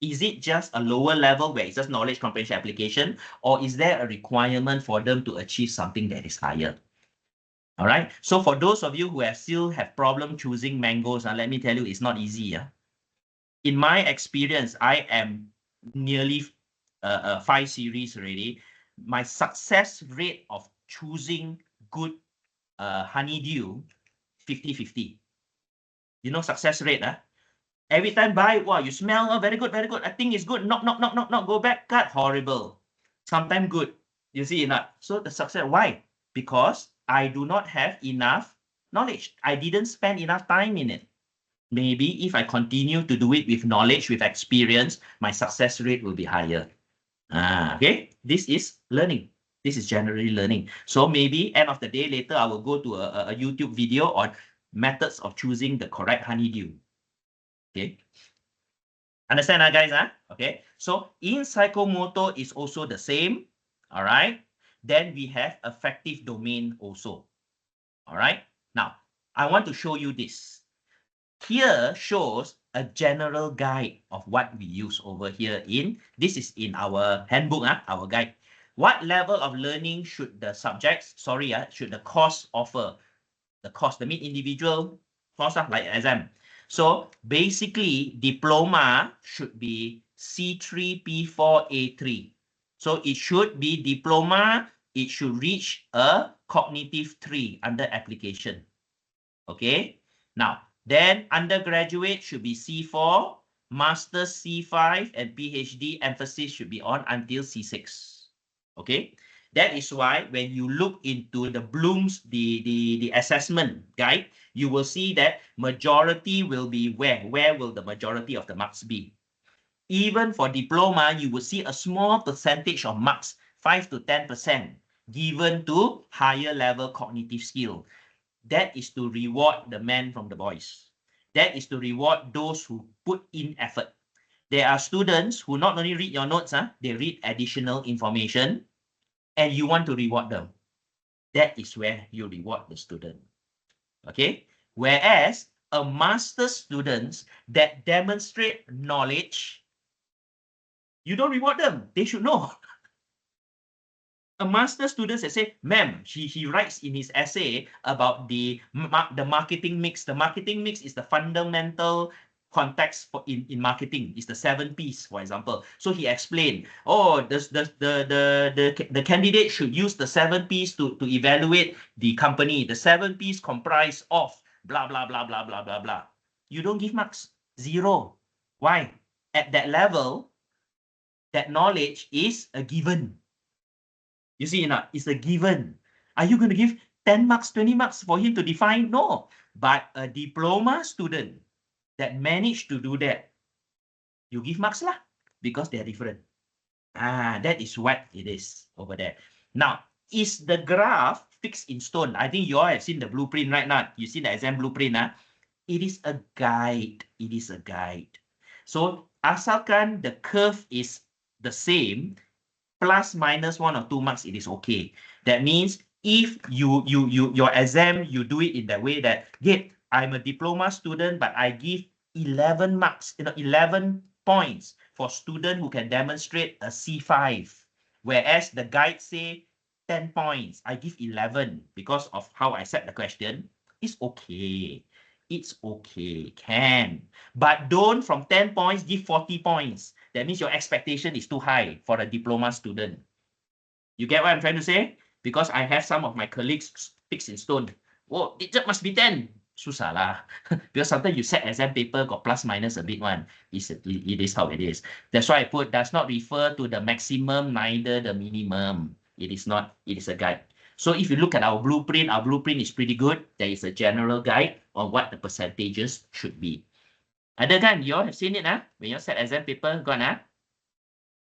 Is it just a lower level where it's just knowledge, comprehension, application, or is there a requirement for them to achieve something that is higher? All right. So for those of you who still have problem choosing mangoes, let me tell you, it's not easy. In my experience, I am nearly 5 series already. My success rate of choosing good honeydew, 50-50. Success rate. Every time buy, wow, you smell, very good, very good. I think it's good. Knock, go back, cut, horrible. Sometimes good. You see enough. So the success, why? Because I do not have enough knowledge. I didn't spend enough time in it. Maybe if I continue to do it with knowledge, with experience, my success rate will be higher. Okay, this is learning. This is generally learning. So maybe end of the day, later I will go to a YouTube video on methods of choosing the correct honeydew. Okay. Understand, guys? Okay. So in psychomotor is also the same. All right. Then we have affective domain also. All right. Now, I want to show you this. Here shows a general guide of what we use over here this is in our handbook, our guide. What level of learning should the subjects, should the course offer? The course, the individual course, like exam. So basically, diploma should be C3, P4, A3. So it should be diploma. It should reach a cognitive 3 under application. Okay. Now, then undergraduate should be C4, master's C5, and PhD emphasis should be on until C6. Okay. That is why when you look into the Bloom's, the assessment guide, you will see that majority will be where? Where will the majority of the marks be? Even for diploma, you will see a small percentage of marks, 5 to 10%, given to higher level cognitive skill. That is to reward the men from the boys. That is to reward those who put in effort. There are students who not only read your notes, they read additional information, and you want to reward them. That is where you reward the student. Okay? Whereas a master's students that demonstrate knowledge, you don't reward them. They should know. A master student say, ma'am, he writes in his essay about the marketing mix. The marketing mix is the fundamental context for in marketing. It's the 7 P's, for example. So he explained, oh, the candidate should use the 7 P's to evaluate the company. The 7 P's comprise of blah, blah, blah, blah, blah, blah, blah. You don't give marks. 0. Why? At that level, that knowledge is a given. You see, it's a given. Are you going to give 10 marks, 20 marks for him to define? No. But a diploma student that managed to do that, you give marks lah, because they're different. That is what it is over there. Now, is the graph fixed in stone? I think you all have seen the blueprint right now. You see the exam blueprint. It is a guide. It is a guide. So, asalkan the curve is the same, plus minus 1 or 2 marks, it is okay. That means if your exam, you do it in the way that, Gabe, I'm a diploma student, but I give 11 marks, 11 points for student who can demonstrate a C5. Whereas the guide say 10 points, I give 11 because of how I set the question. It's okay. It's okay, can. But don't from 10 points, give 40 points. That means your expectation is too high for a diploma student. You get what I'm trying to say? Because I have some of my colleagues fixed in stone. Oh, it just must be 10. Susah lah. Because sometimes you set exam paper, got plus minus a bit one. It is how it is. That's why I put does not refer to the maximum, neither the minimum. It is not, it is a guide. So if you look at our blueprint is pretty good. There is a general guide on what the percentages should be. Ada kan? You all have seen it, when you set exam paper, gone,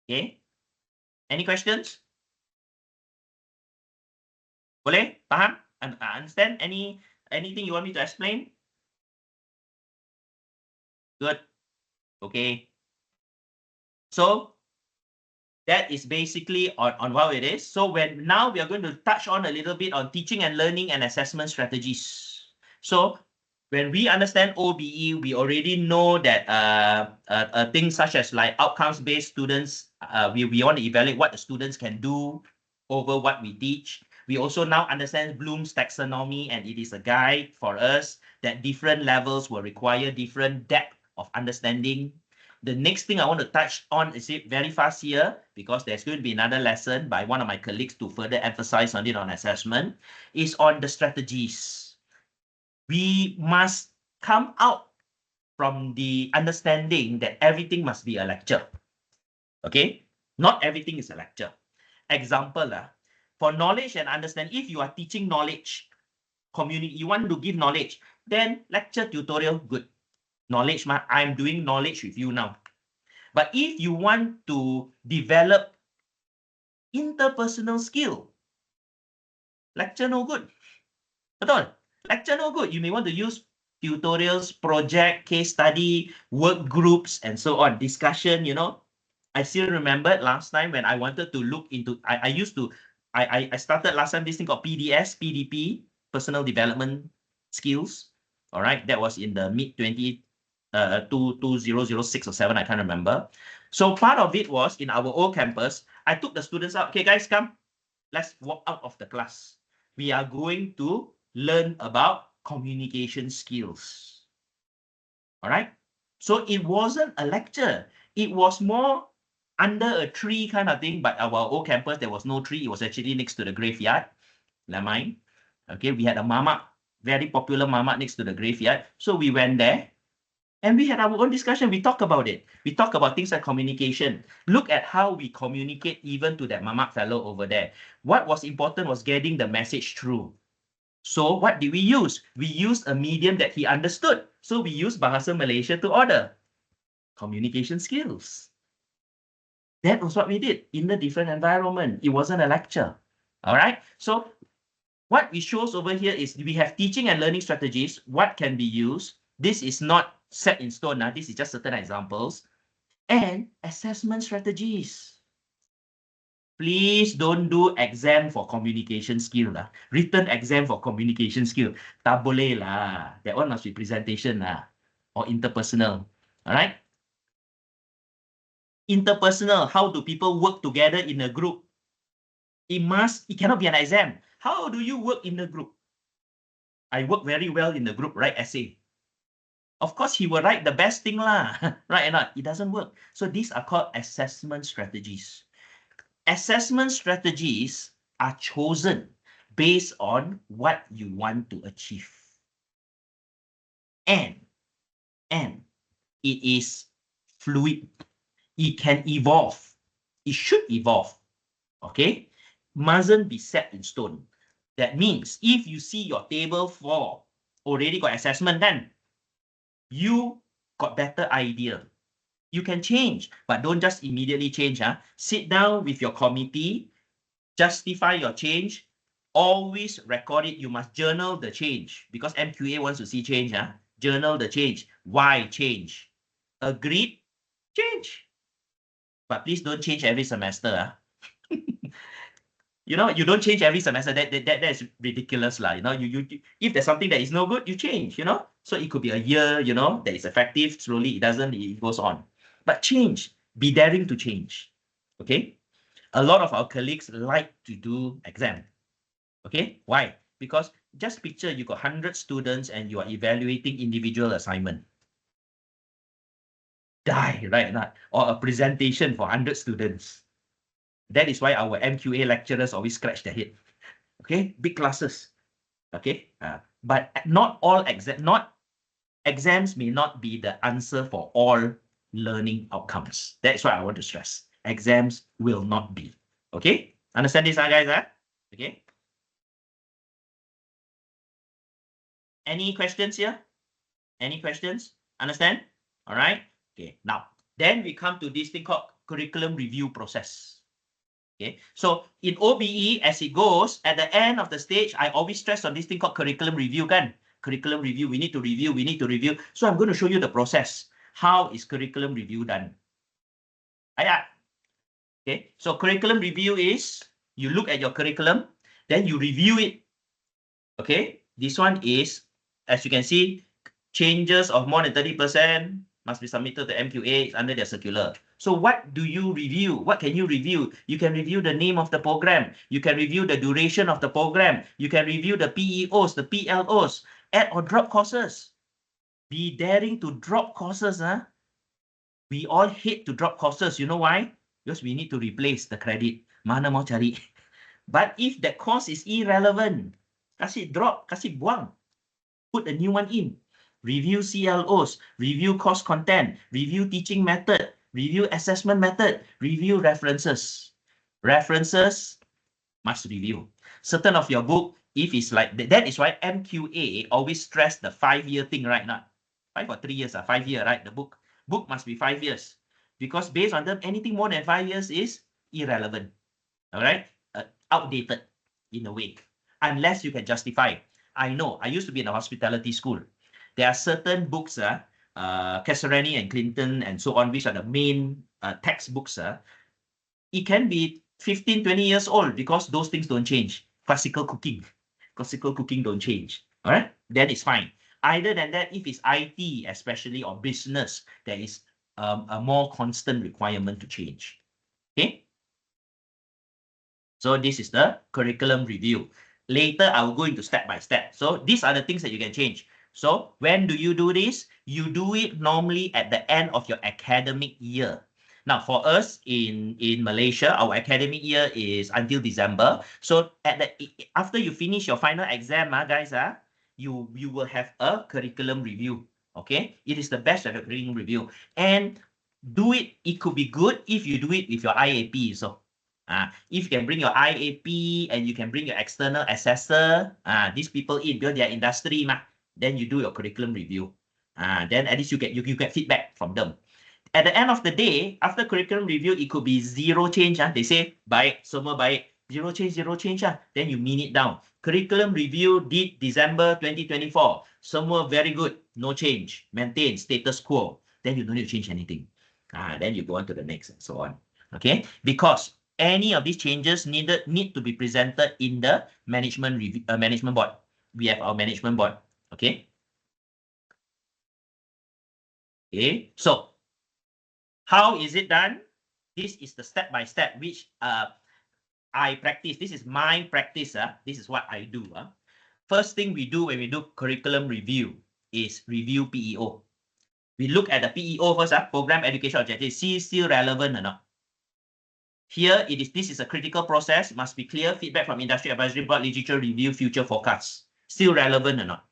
Okay. Any questions? Boleh? Faham? Understand? Anything you want me to explain? Good. Okay. So that is basically on how it is. So now we are going to touch on a little bit on teaching and learning and assessment strategies. So when we understand OBE, we already know that things such as like outcomes-based students, we want to evaluate what the students can do over what we teach. We also now understand Bloom's taxonomy, and it is a guide for us that different levels will require different depth of understanding. The next thing I want to touch on is it very fast here, because there's going to be another lesson by one of my colleagues to further emphasize on it on assessment, is on the strategies. We must come out from the understanding that everything must be a lecture. Okay? Not everything is a lecture. Example, for knowledge and understanding, if you are teaching knowledge, you want to give knowledge, then lecture, tutorial, good. Knowledge, I'm doing knowledge with you now. But if you want to develop interpersonal skill, lecture no good. Betul? Lecture no good. You may want to use tutorials, project, case study, work groups, and so on. Discussion, I still remember last time when I wanted to look into, I started last time this thing called PDS, PDP, Personal Development Skills. All right, that was in the mid-2006 or 7, I can't remember. So part of it was in our old campus, I took the students out. Okay, guys, come. Let's walk out of the class. We are going to learn about communication skills. All right. So it wasn't a lecture. It was more under a tree kind of thing, but our old campus, there was no tree. It was actually next to the graveyard. Lamai. Okay, we had a mamak, very popular mamak next to the graveyard. So we went there and we had our own discussion. We talked about it. We talked about things like communication. Look at how we communicate even to that mamak fellow over there. What was important was getting the message through. So what did we use? We used a medium that he understood. So we used Bahasa Malaysia to order. Communication skills. That was what we did in a different environment. It wasn't a lecture. All right. So what we shows over here is we have teaching and learning strategies. What can be used? This is not set in stone. This is just certain examples. And assessment strategies. Please don't do exam for communication skill. Written exam for communication skill. Tak boleh lah. That one must be presentation or interpersonal. All right. Interpersonal. How do people work together in a group? It cannot be an exam. How do you work in the group? I work very well in the group, right? Essay. Of course, he will write the best thing lah, right or not? It doesn't work. So these are called assessment strategies. Assessment strategies are chosen based on what you want to achieve. And it is fluid. It can evolve. It should evolve. Okay? Mustn't be set in stone. That means if you see your table 4 already got assessment, then you got better idea. You can change, but don't just immediately change. Huh? Sit down with your committee, justify your change, always record it. You must journal the change because MQA wants to see change. Huh? Journal the change. Why change? Agreed? Change. But please don't change every semester. Huh? You don't change every semester. That is ridiculous, lah. If there's something that is no good, you change. So it could be a year. That is effective. Slowly, it goes on. But change. Be daring to change. Okay. A lot of our colleagues like to do exam. Okay. Why? Because just picture you got 100 students and you are evaluating individual assignment. Die, right? Not or a presentation for 100 students. That is why our MQA lecturers always scratch their head. Okay, big classes. Okay, but not exams may not be the answer for all learning outcomes. That's what I want to stress. Exams will not be. Okay, understand this, guys? Okay. Any questions here? Any questions? Understand? All right. Okay. Now, then we come to this thing called curriculum review process. Okay, so in OBE, as it goes, at the end of the stage, I always stress on this thing called curriculum review, kan? Curriculum review, we need to review. So I'm going to show you the process. How is curriculum review done? Okay, so curriculum review is, you look at your curriculum, then you review it. Okay, this one is, as you can see, changes of more than 30% must be submitted to MQA under their circular. So what do you review? What can you review? You can review the name of the program. You can review the duration of the program. You can review the PEOs, the PLOs, add or drop courses. Be daring to drop courses. Huh? We all hate to drop courses. You know why? Because we need to replace the credit. Mana mau cari. But if that course is irrelevant, kasih drop, kasih buang. Put a new one in. Review CLOs, review course content, review teaching method, review assessment method, review references. References must review. Certain of your book, if it's like, that is why MQA always stress the 5-year thing, right? Not 5 or 3 years, 5 year, right? The book must be 5 years. Because based on them, anything more than 5 years is irrelevant. All right? Outdated in a way. Unless you can justify. I know, I used to be in a hospitality school. There are certain books, Casarani and Clinton and so on, which are the main textbooks. It can be 15, 20 years old because those things don't change. Classical cooking don't change. All right, then it's fine. Other than that, if it's IT especially or business, there is a more constant requirement to change. Okay. So this is the curriculum review. Later, I will go into step by step. So these are the things that you can change. So when do you do this? You do it normally at the end of your academic year. Now, for us in Malaysia, our academic year is until December. So after you finish your final exam, guys, you will have a curriculum review. Okay, it is the best of a curriculum review. And do it. It could be good if you do it with your IAP. So if you can bring your IAP and you can bring your external assessor, these people in build their industry, then you do your curriculum review. Then at least you get feedback from them. At the end of the day, after curriculum review, it could be zero change. They say, baik, semua baik. Zero change. Then you mean it down. Curriculum review did December 2024. Semua very good. No change. Maintain status quo. Then you don't need to change anything. Then you go on to the next and so on. Okay? Because any of these changes need to be presented in the management board. We have our management board. Okay? Okay, so how is it done? This is the step by step, which I practice. This is my practice. This is what I do. First thing we do when we do curriculum review is review PEO. We look at the PEO first, program education objective. See, still relevant or not? Here, this is a critical process. Must be clear. Feedback from industry advisory board, literature review, future forecasts. Still relevant or not?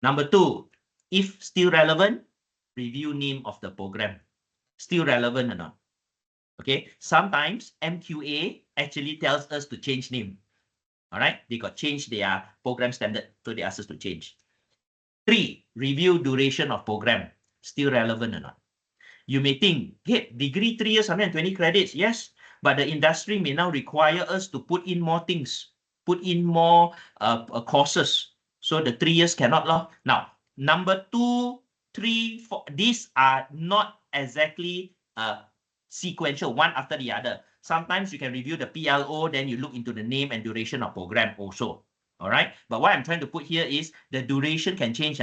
Number 2, if still relevant, review name of the program. Still relevant or not? Okay. Sometimes MQA actually tells us to change name. All right. They got changed their program standard, so they ask us to change. 3, review duration of program. Still relevant or not? You may think, hey, degree 3 years, 120 credits. Yes, but the industry may now require us to put in more things, put in more courses. So the 3 years cannot. Now, number 2, 3, 4, these are not exactly sequential, one after the other. Sometimes you can review the PLO, then you look into the name and duration of program also. All right. But what I'm trying to put here is the duration can change.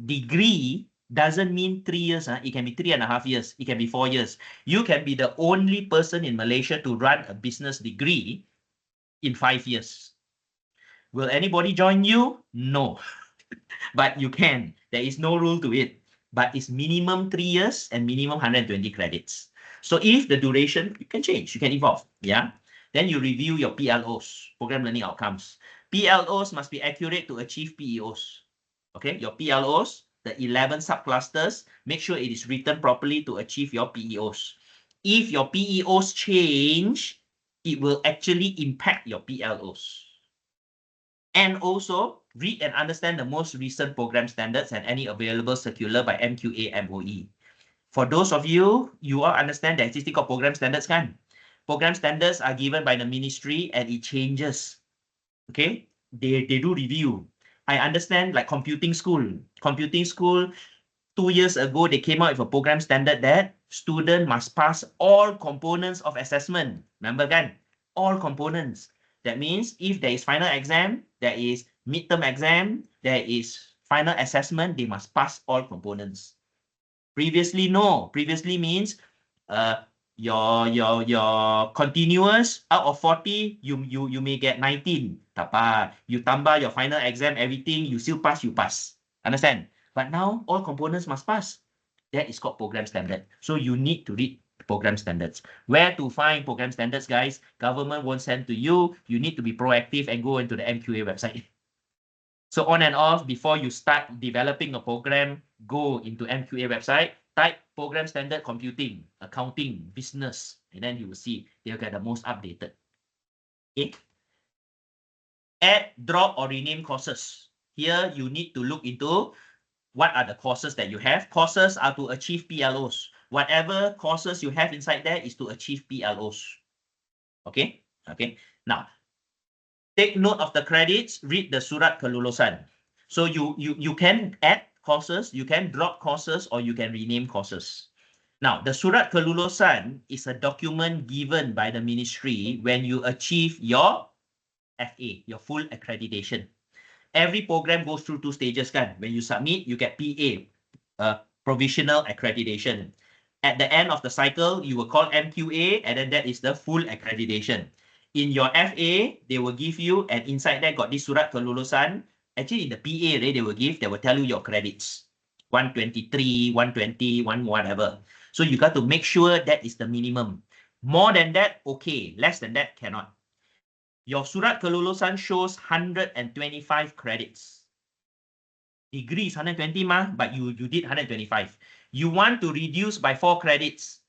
Degree doesn't mean 3 years. It can be 3.5 years. It can be 4 years. You can be the only person in Malaysia to run a business degree in 5 years. Will anybody join you? No. But you can. There is no rule to it. But it's minimum 3 years and minimum 120 credits. So if the duration, you can change. You can evolve. Yeah. Then you review your PLOs, program learning outcomes. PLOs must be accurate to achieve PEOs. Okay, your PLOs, the 11 subclusters, make sure it is written properly to achieve your PEOs. If your PEOs change, it will actually impact your PLOs. And also, read and understand the most recent program standards and any available circular by MQA MOE. For those of you, you all understand the existing program standards, kan? Program standards are given by the ministry and it changes. Okay, they do review. I understand like computing school. Computing school, 2 years ago, they came out with a program standard that student must pass all components of assessment. Remember, kan? All components. That means if there is final exam, there is midterm exam, there is final assessment, they must pass all components. Previously, no. Previously means your continuous out of 40, you may get 19. Tak apa. You tambah your final exam, everything, you still pass, you pass. Understand? But now all components must pass. That is called program standard. So you need to read program standards. Where to find program standards, guys? Government won't send to you. You need to be proactive and go into the MQA website. So on and off, before you start developing a program, go into MQA website, type program standard computing, accounting, business, and then you will see they'll get the most updated. Okay. Add, drop, or rename courses. Here, you need to look into what are the courses that you have. Courses are to achieve PLOs. Whatever courses you have inside there is to achieve PLOs. Okay. Okay. Now, take note of the credits, read the surat kelulusan. So you can add courses, you can drop courses, or you can rename courses. Now, the surat kelulusan is a document given by the ministry when you achieve your FA, your full accreditation. Every program goes through 2 stages, kan? When you submit, you get PA, provisional accreditation. At the end of the cycle, you will call MQA, and then that is the full accreditation. In your FA, they will give you, and inside there got this surat kelulusan. Actually, in the PA, they will tell you your credits. 123, 120, whatever. So you got to make sure that is the minimum. More than that, okay. Less than that, cannot. Your surat kelulusan shows 125 credits. Degree is 120 but you did 125. You want to reduce by 4 credits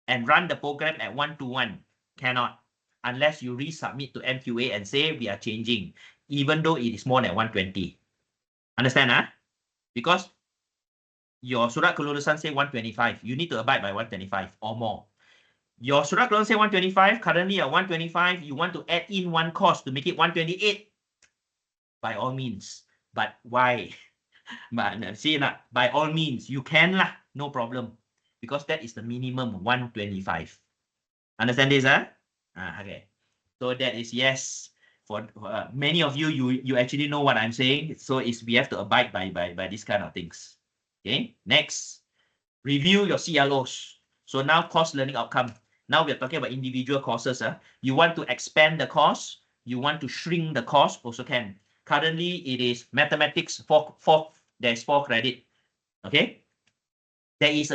and run the program at 1:1. Cannot. Unless you resubmit to MQA and say we are changing, even though it is more than 120. Understand? Because your surat kelulusan say 125. You need to abide by 125 or more. Your surat kelulusan say 125, currently at 125, you want to add in 1 course to make it 128. By all means. But why? But see, by all means, you can lah, no problem. Because that is the minimum 125. Understand this? Okay. So that is yes. For many of you, you actually know what I'm saying. So we have to abide by these kind of things. Okay. Next, review your CLOs. So now course learning outcome. Now we're talking about individual courses. You want to expand the course, you want to shrink the course, also can. Currently, it is mathematics, there's 4 credit. Okay. There is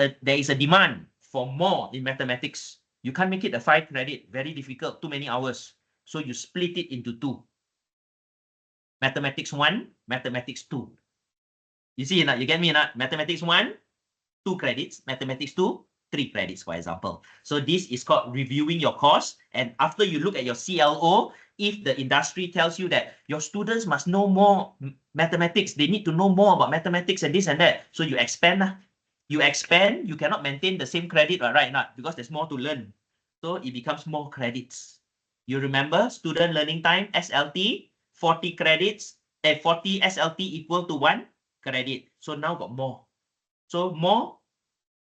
a demand for more in mathematics. You can't make it a 5 credit, very difficult, too many hours. So you split it into 2. Mathematics 1, mathematics 2. You see, you get me? Mathematics 1, 2 credits, mathematics 2, 3 credits, for example. So this is called reviewing your course. And after you look at your CLO, if the industry tells you that your students must know more mathematics, they need to know more about mathematics and this and that. So you expand. You expand, you cannot maintain the same credit, right? Not because there's more to learn. So it becomes more credits. You remember student learning time, SLT, 40 credits, 40 SLT equal to 1 credit. So now got more. So more,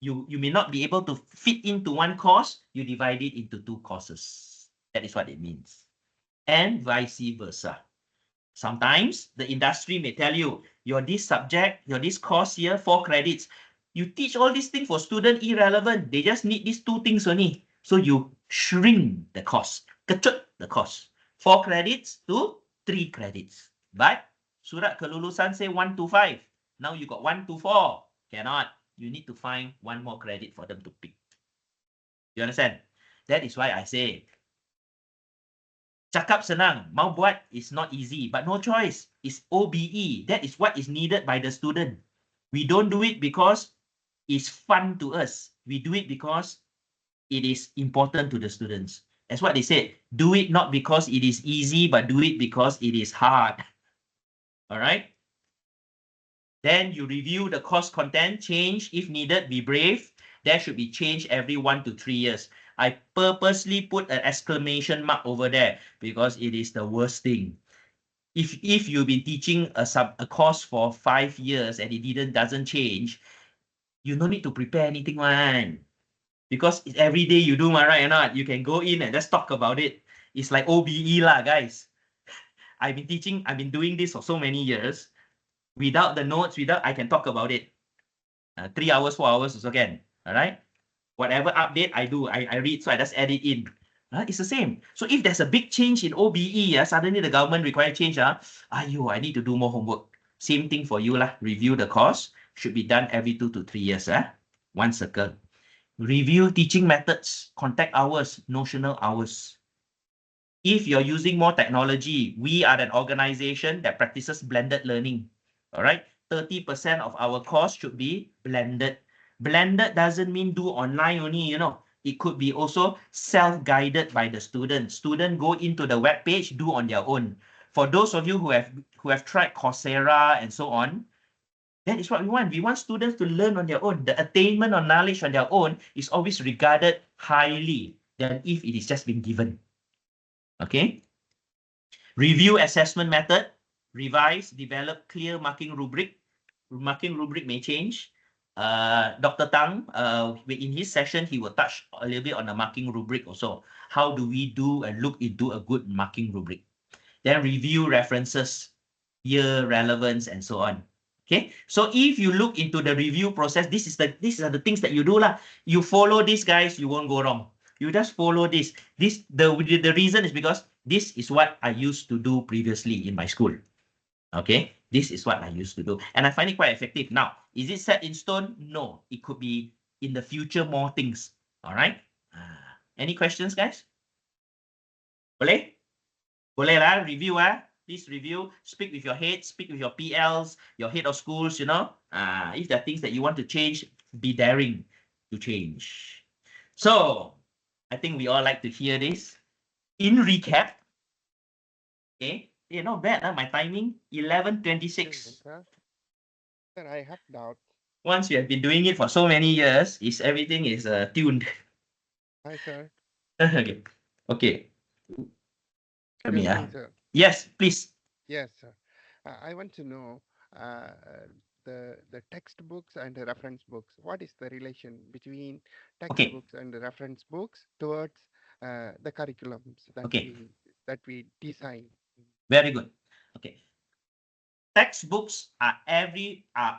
you may not be able to fit into 1 course, you divide it into 2 courses. That is what it means. And vice versa. Sometimes the industry may tell you, your this subject, your this course here, 4 credits. You teach all these things for student irrelevant. They just need these 2 things only. So you shrink the cost, kecut the cost. 4 credits to 3 credits. But surat kelulusan say 1 to 5. Now you got 1 to 4. Cannot. You need to find 1 more credit for them to pick. You understand? That is why I say, cakap senang, mau buat is not easy, but no choice. It's OBE. That is what is needed by the student. We don't do it because it's fun to us. We do it because it is important to the students. That's what they said. Do it not because it is easy, but do it because it is hard. All right? Then you review the course content, change if needed, be brave. There should be change every 1 to 3 years. I purposely put an exclamation mark over there because it is the worst thing. If you've been teaching a course for 5 years and it doesn't change, you don't need to prepare anything, one. Because every day you do, right or not? You can go in and just talk about it. It's like OBE lah, guys. I've been doing this for so many years. Without the notes, I can talk about it. 3 hours, 4 hours also can. All right. Whatever update I do, I read, so I just add it in. It's the same. So if there's a big change in OBE, suddenly the government require change. I need to do more homework. Same thing for you lah. Review the course. Should be done every 2 to 3 years. 1 circle. Review teaching methods, contact hours, notional hours. If you're using more technology, we are an organization that practices blended learning. All right. 30% of our course should be blended. Blended doesn't mean do online only, It could be also self-guided by the student. Student go into the web page, do on their own. For those of you who have tried Coursera and so on, that is what we want. We want students to learn on their own. The attainment of knowledge on their own is always regarded highly than if it is just been given. Okay. Review assessment method. Revise, develop clear marking rubric. Marking rubric may change. Dr. Tang, in his session, he will touch a little bit on the marking rubric also. How do we do and look into a good marking rubric? Then review references, year relevance, and so on. Okay, so if you look into the review process, these are the things that you do lah. You follow these guys, you won't go wrong. You just follow this. The reason is because this is what I used to do previously in my school. Okay, this is what I used to do, and I find it quite effective. Now, is it set in stone? No, it could be in the future more things. All right. Any questions, guys? Boleh? Boleh lah, review Please review, speak with your head, speak with your PLs, your head of schools, If there are things that you want to change, be daring to change. So, I think we all like to hear this. In recap, okay, not bad, my timing, 11:26. Sir, I have doubt. Once you have been doing it for so many years, everything is tuned. Hi, sir. Okay. Okay. Good evening, sir. Yes, please. Yes, sir. I want to know the textbooks and the reference books. What is the relation between textbooks and the reference books towards the curriculums that we design? Very good. Okay. Textbooks are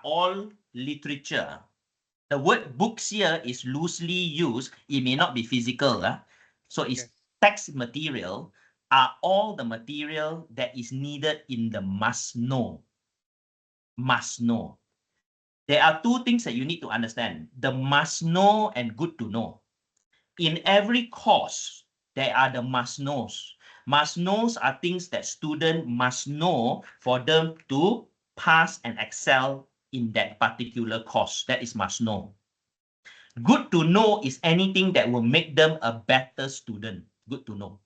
all literature. The word books here is loosely used. It may not be physical. So it's Yes. text material are all the material that is needed in the must know. Must know. There are two things that you need to understand. The must know and good to know. In every course, there are the must knows. Must knows are things that student must know for them to pass and excel in that particular course. That is must know. Good to know is anything that will make them a better student. Good to know.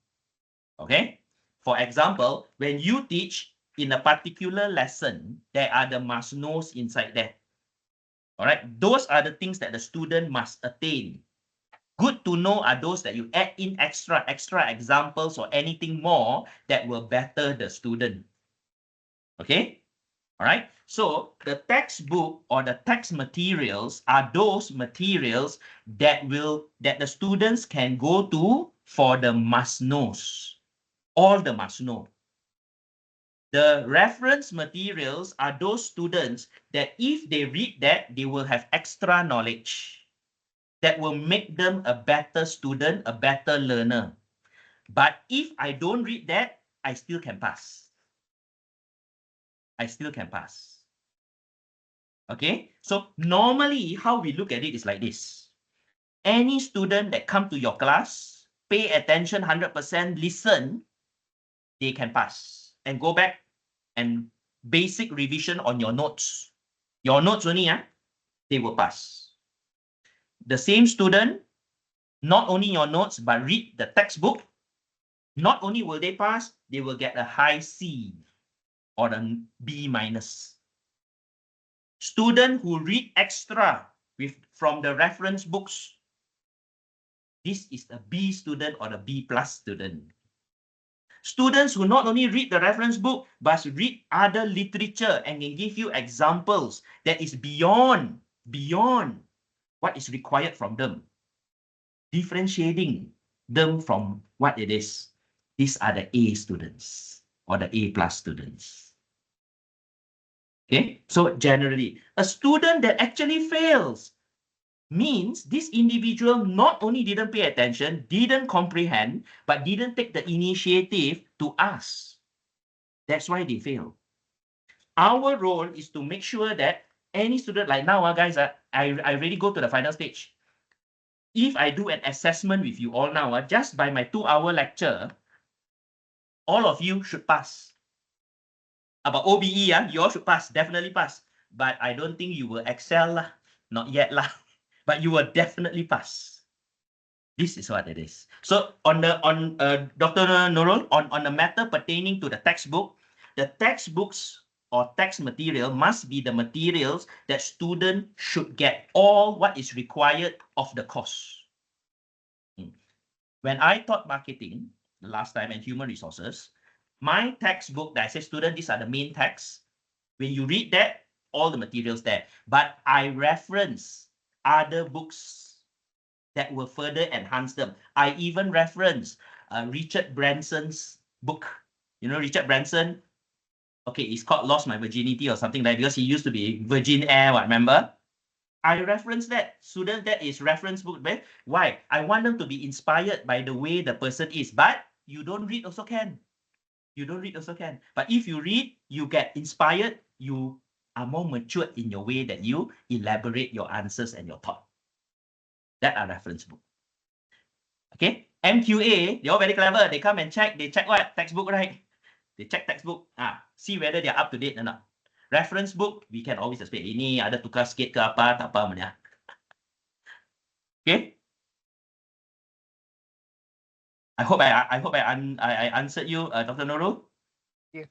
Okay? For example, when you teach in a particular lesson, there are the must knows inside there. All right? Those are the things that the student must attain. Good to know are those that you add in extra examples or anything more that will better the student. Okay? All right. So the textbook or the text materials are those materials that the students can go to for the must knows. All the must know. The reference materials are those students that if they read that, they will have extra knowledge that will make them a better student, a better learner. But if I don't read that, I still can pass. I still can pass. Okay, so normally how we look at it is like this. Any student that come to your class, pay attention 100%, listen, they can pass and go back and basic revision on your notes. Your notes only, they will pass. The same student, not only your notes, but read the textbook, not only will they pass, they will get a high C or a B minus. Student who read extra from the reference books, this is a B student or a B plus student. Students who not only read the reference book, but read other literature and can give you examples that is beyond what is required from them. Differentiating them from what it is. These are the A students or the A plus students. Okay, so generally, a student that actually fails means this individual not only didn't pay attention, didn't comprehend, but didn't take the initiative to ask. That's why they fail. Our role is to make sure that any student, like now, guys, I really go to the final stage. If I do an assessment with you all now, just by my 2-hour lecture, all of you should pass. About OBE, you all should pass, definitely pass. But I don't think you will excel, not yet, but you will definitely pass. This is what it is. So on Dr. Nurul, on the matter pertaining to the textbook, the textbooks or text material must be the materials that student should get all what is required of the course. When I taught marketing the last time and human resources, my textbook that I say student, these are the main texts. When you read that, all the materials there. But I reference other books that will further enhance them. I even reference Richard Branson's book. You know, Richard Branson, okay, it's called Lost My Virginity or something like that because he used to be Virgin Air, remember? I reference that. Students, that is reference book. Why? I want them to be inspired by the way the person is. But you don't read also can. You don't read also can. But if you read, you get inspired. You are more matured in your way that you elaborate your answers and your thought. That are reference book. Okay, MQA, they all very clever. They come and check. They check what? Textbook, right? They check textbook. See whether they are up to date or not. Reference book, we can always explain. Ini ada tukar sikit ke apa, tak apa mana. Okay. I hope I answered you, Dr. Nurul. Yes,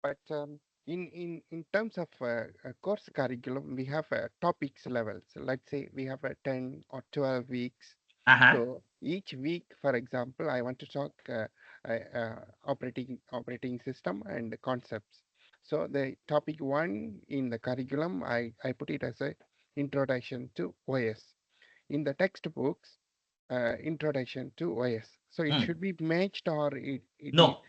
but in terms of a course curriculum, we have topics levels. Let's say we have 10 or 12 weeks. So each week, for example, I want to talk operating system and the concepts. So the topic 1 in the curriculum, I put it as a introduction to OS. In the textbooks, introduction to OS. So it should be matched or it No.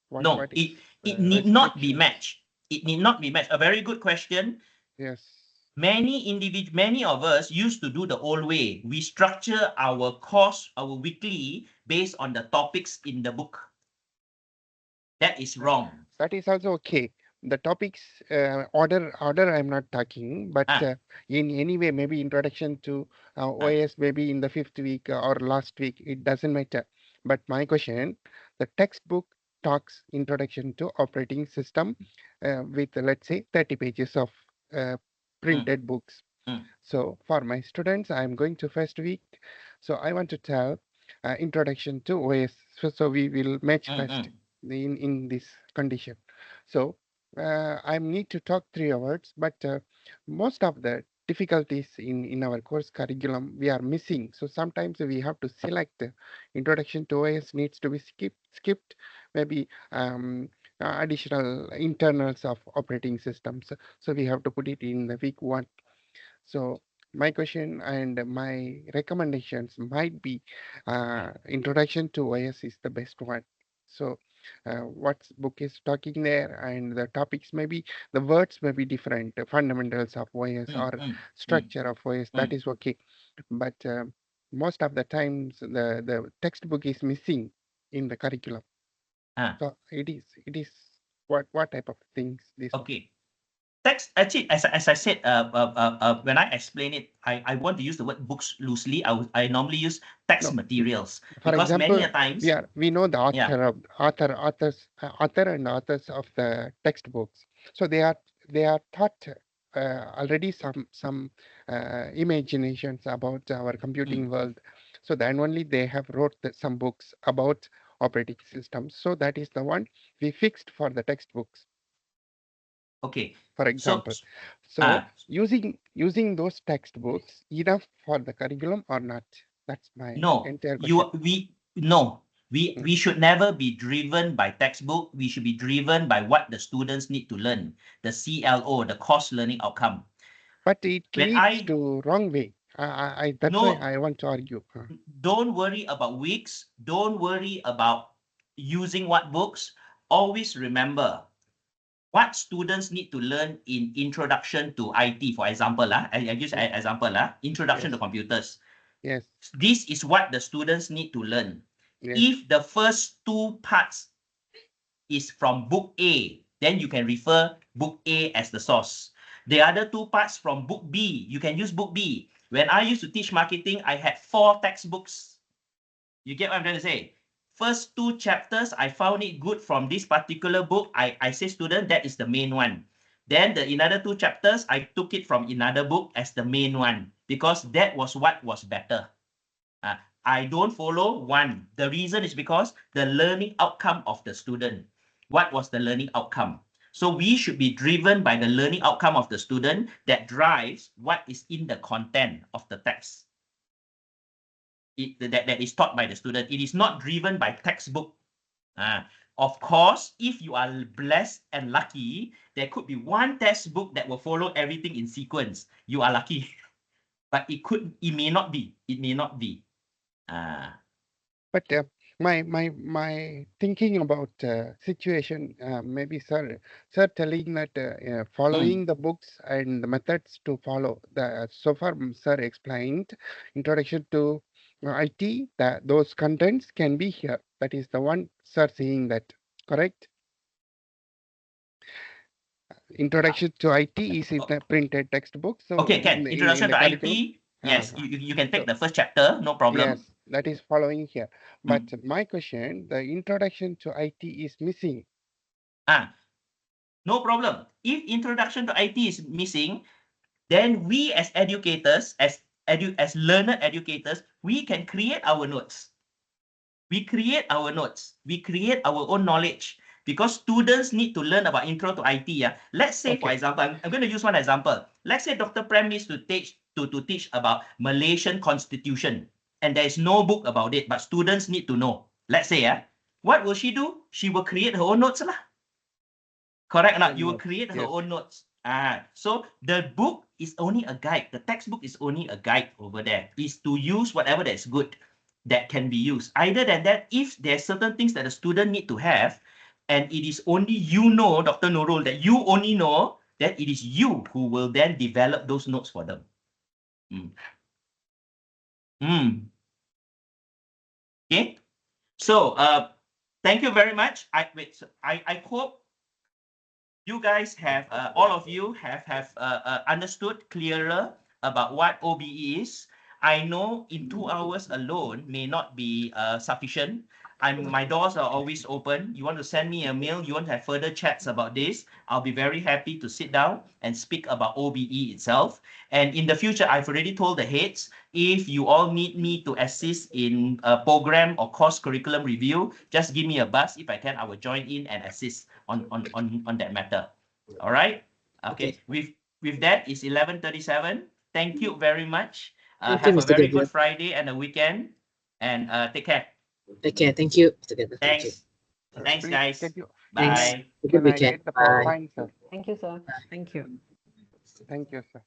what is it need not be matched. It need not be matched. A very good question. Yes. Many of us used to do the old way. We structure our course, our weekly, based on the topics in the book. That is wrong. That is also okay. The topics order I'm not talking, but in any way, maybe introduction to OS, maybe in the 5th week or last week, it doesn't matter. But my question, the textbook talks introduction to operating system with, let's say, 30 pages of printed books. So for my students, I'm going to first week. So I want to tell introduction to OS. So we will match first in this condition. So I need to talk 3 hours, but most of the difficulties in our course curriculum we are missing. So sometimes we have to select introduction to OS needs to be skipped, maybe additional internals of operating systems. So we have to put it in the week 1. So my question and my recommendations might be introduction to OS is the best one. So what book is talking there, and the topics maybe the words may be different, fundamentals of OS or structure of OS, that is okay. But most of the times the textbook is missing in the curriculum. So it is what type of things this one? Okay. Text, actually, as I said, when I explain it, I want to use the word books loosely. I normally use text materials For because example, many a times we know the Yeah. author and authors of the textbooks. So they are taught already some imaginations about our computing world. So then only they have wrote some books about operating systems. So that is the one we fixed for the textbooks, Okay. for So example. So using those textbooks enough for the curriculum or not? That's my no, entire question. we should never be driven by textbook. We should be driven by what the students need to learn, the CLO, the course learning outcome. But it When leads to wrong way. That's why No, I want to argue. don't worry about weeks. Don't worry about using what books. Always remember what students need to learn in introduction to IT, for example. I use an example, introduction to computers. Yes. This is what the students need to learn. Yes. If the first 2 parts is from book A, then you can refer book A as the source. The other 2 parts from book B, you can use book B. When I used to teach marketing, I had 4 textbooks. You get what I'm trying to say? First 2 chapters, I found it good from this particular book. I say student, that is the main one. Then the another 2 chapters, I took it from another book as the main one because that was what was better. I don't follow one. The reason is because the learning outcome of the student. What was the learning outcome? So we should be driven by the learning outcome of the student that drives what is in the content of the text. That is taught by the student. It is not driven by textbook. Of course, if you are blessed and lucky, there could be one textbook that will follow everything in sequence. You are lucky. But it may not be. It may not be. But my thinking about situation, maybe sir telling that following the books and the methods to follow the so far sir explained introduction to IT, that those contents can be here. That is the one sir saying that, correct? Introduction to IT is in the printed textbook. So Okay, can. Introduction in the to curriculum, IT, yes, you can take the first chapter, no problem. yes, that is following here. But my question, the introduction to IT is missing. No problem. If introduction to IT is missing, then we as educators, as learner educators, we can create our notes. We create our notes. We create our own knowledge because students need to learn about intro to IT. Let's say, for example, I'm going to use one example. Let's say Dr. Prem needs to teach about Malaysian Constitution, and there is no book about it, but students need to know. Let's say, what will she do? She will create her own notes lah. Correct or not? You will create her own notes. So the book is only a guide. The textbook is only a guide over there. Is to use whatever that's good that can be used. Other than that, if there's certain things that the student need to have, and it is only you know, Dr. Nurul, that you only know, then it is you who will then develop those notes for them. Okay. So thank you very much. I hope you guys have all of you have understood clearer about what OBE is. I know in 2 hours alone may not be sufficient. My doors are always open. You want to send me a mail, you want to have further chats about this, I'll be very happy to sit down and speak about OBE itself. And in the future, I've already told the heads, if you all need me to assist in a program or course curriculum review, just give me a buzz. If I can, I will join in and assist on that matter. All right. Okay. With that, it's 11:37. Thank you very much. Thank you, Have a Mr. very Gabriel. good Friday and a weekend. And take care. Take care. Thank you, Mr. Gabriel. Thank you. Thanks. Thanks, Please, guys. can you Thanks. Bye. Have a good can I weekend. get the Bye. PowerPoint, sir? Thank you, sir. Thank you. Thank you, sir.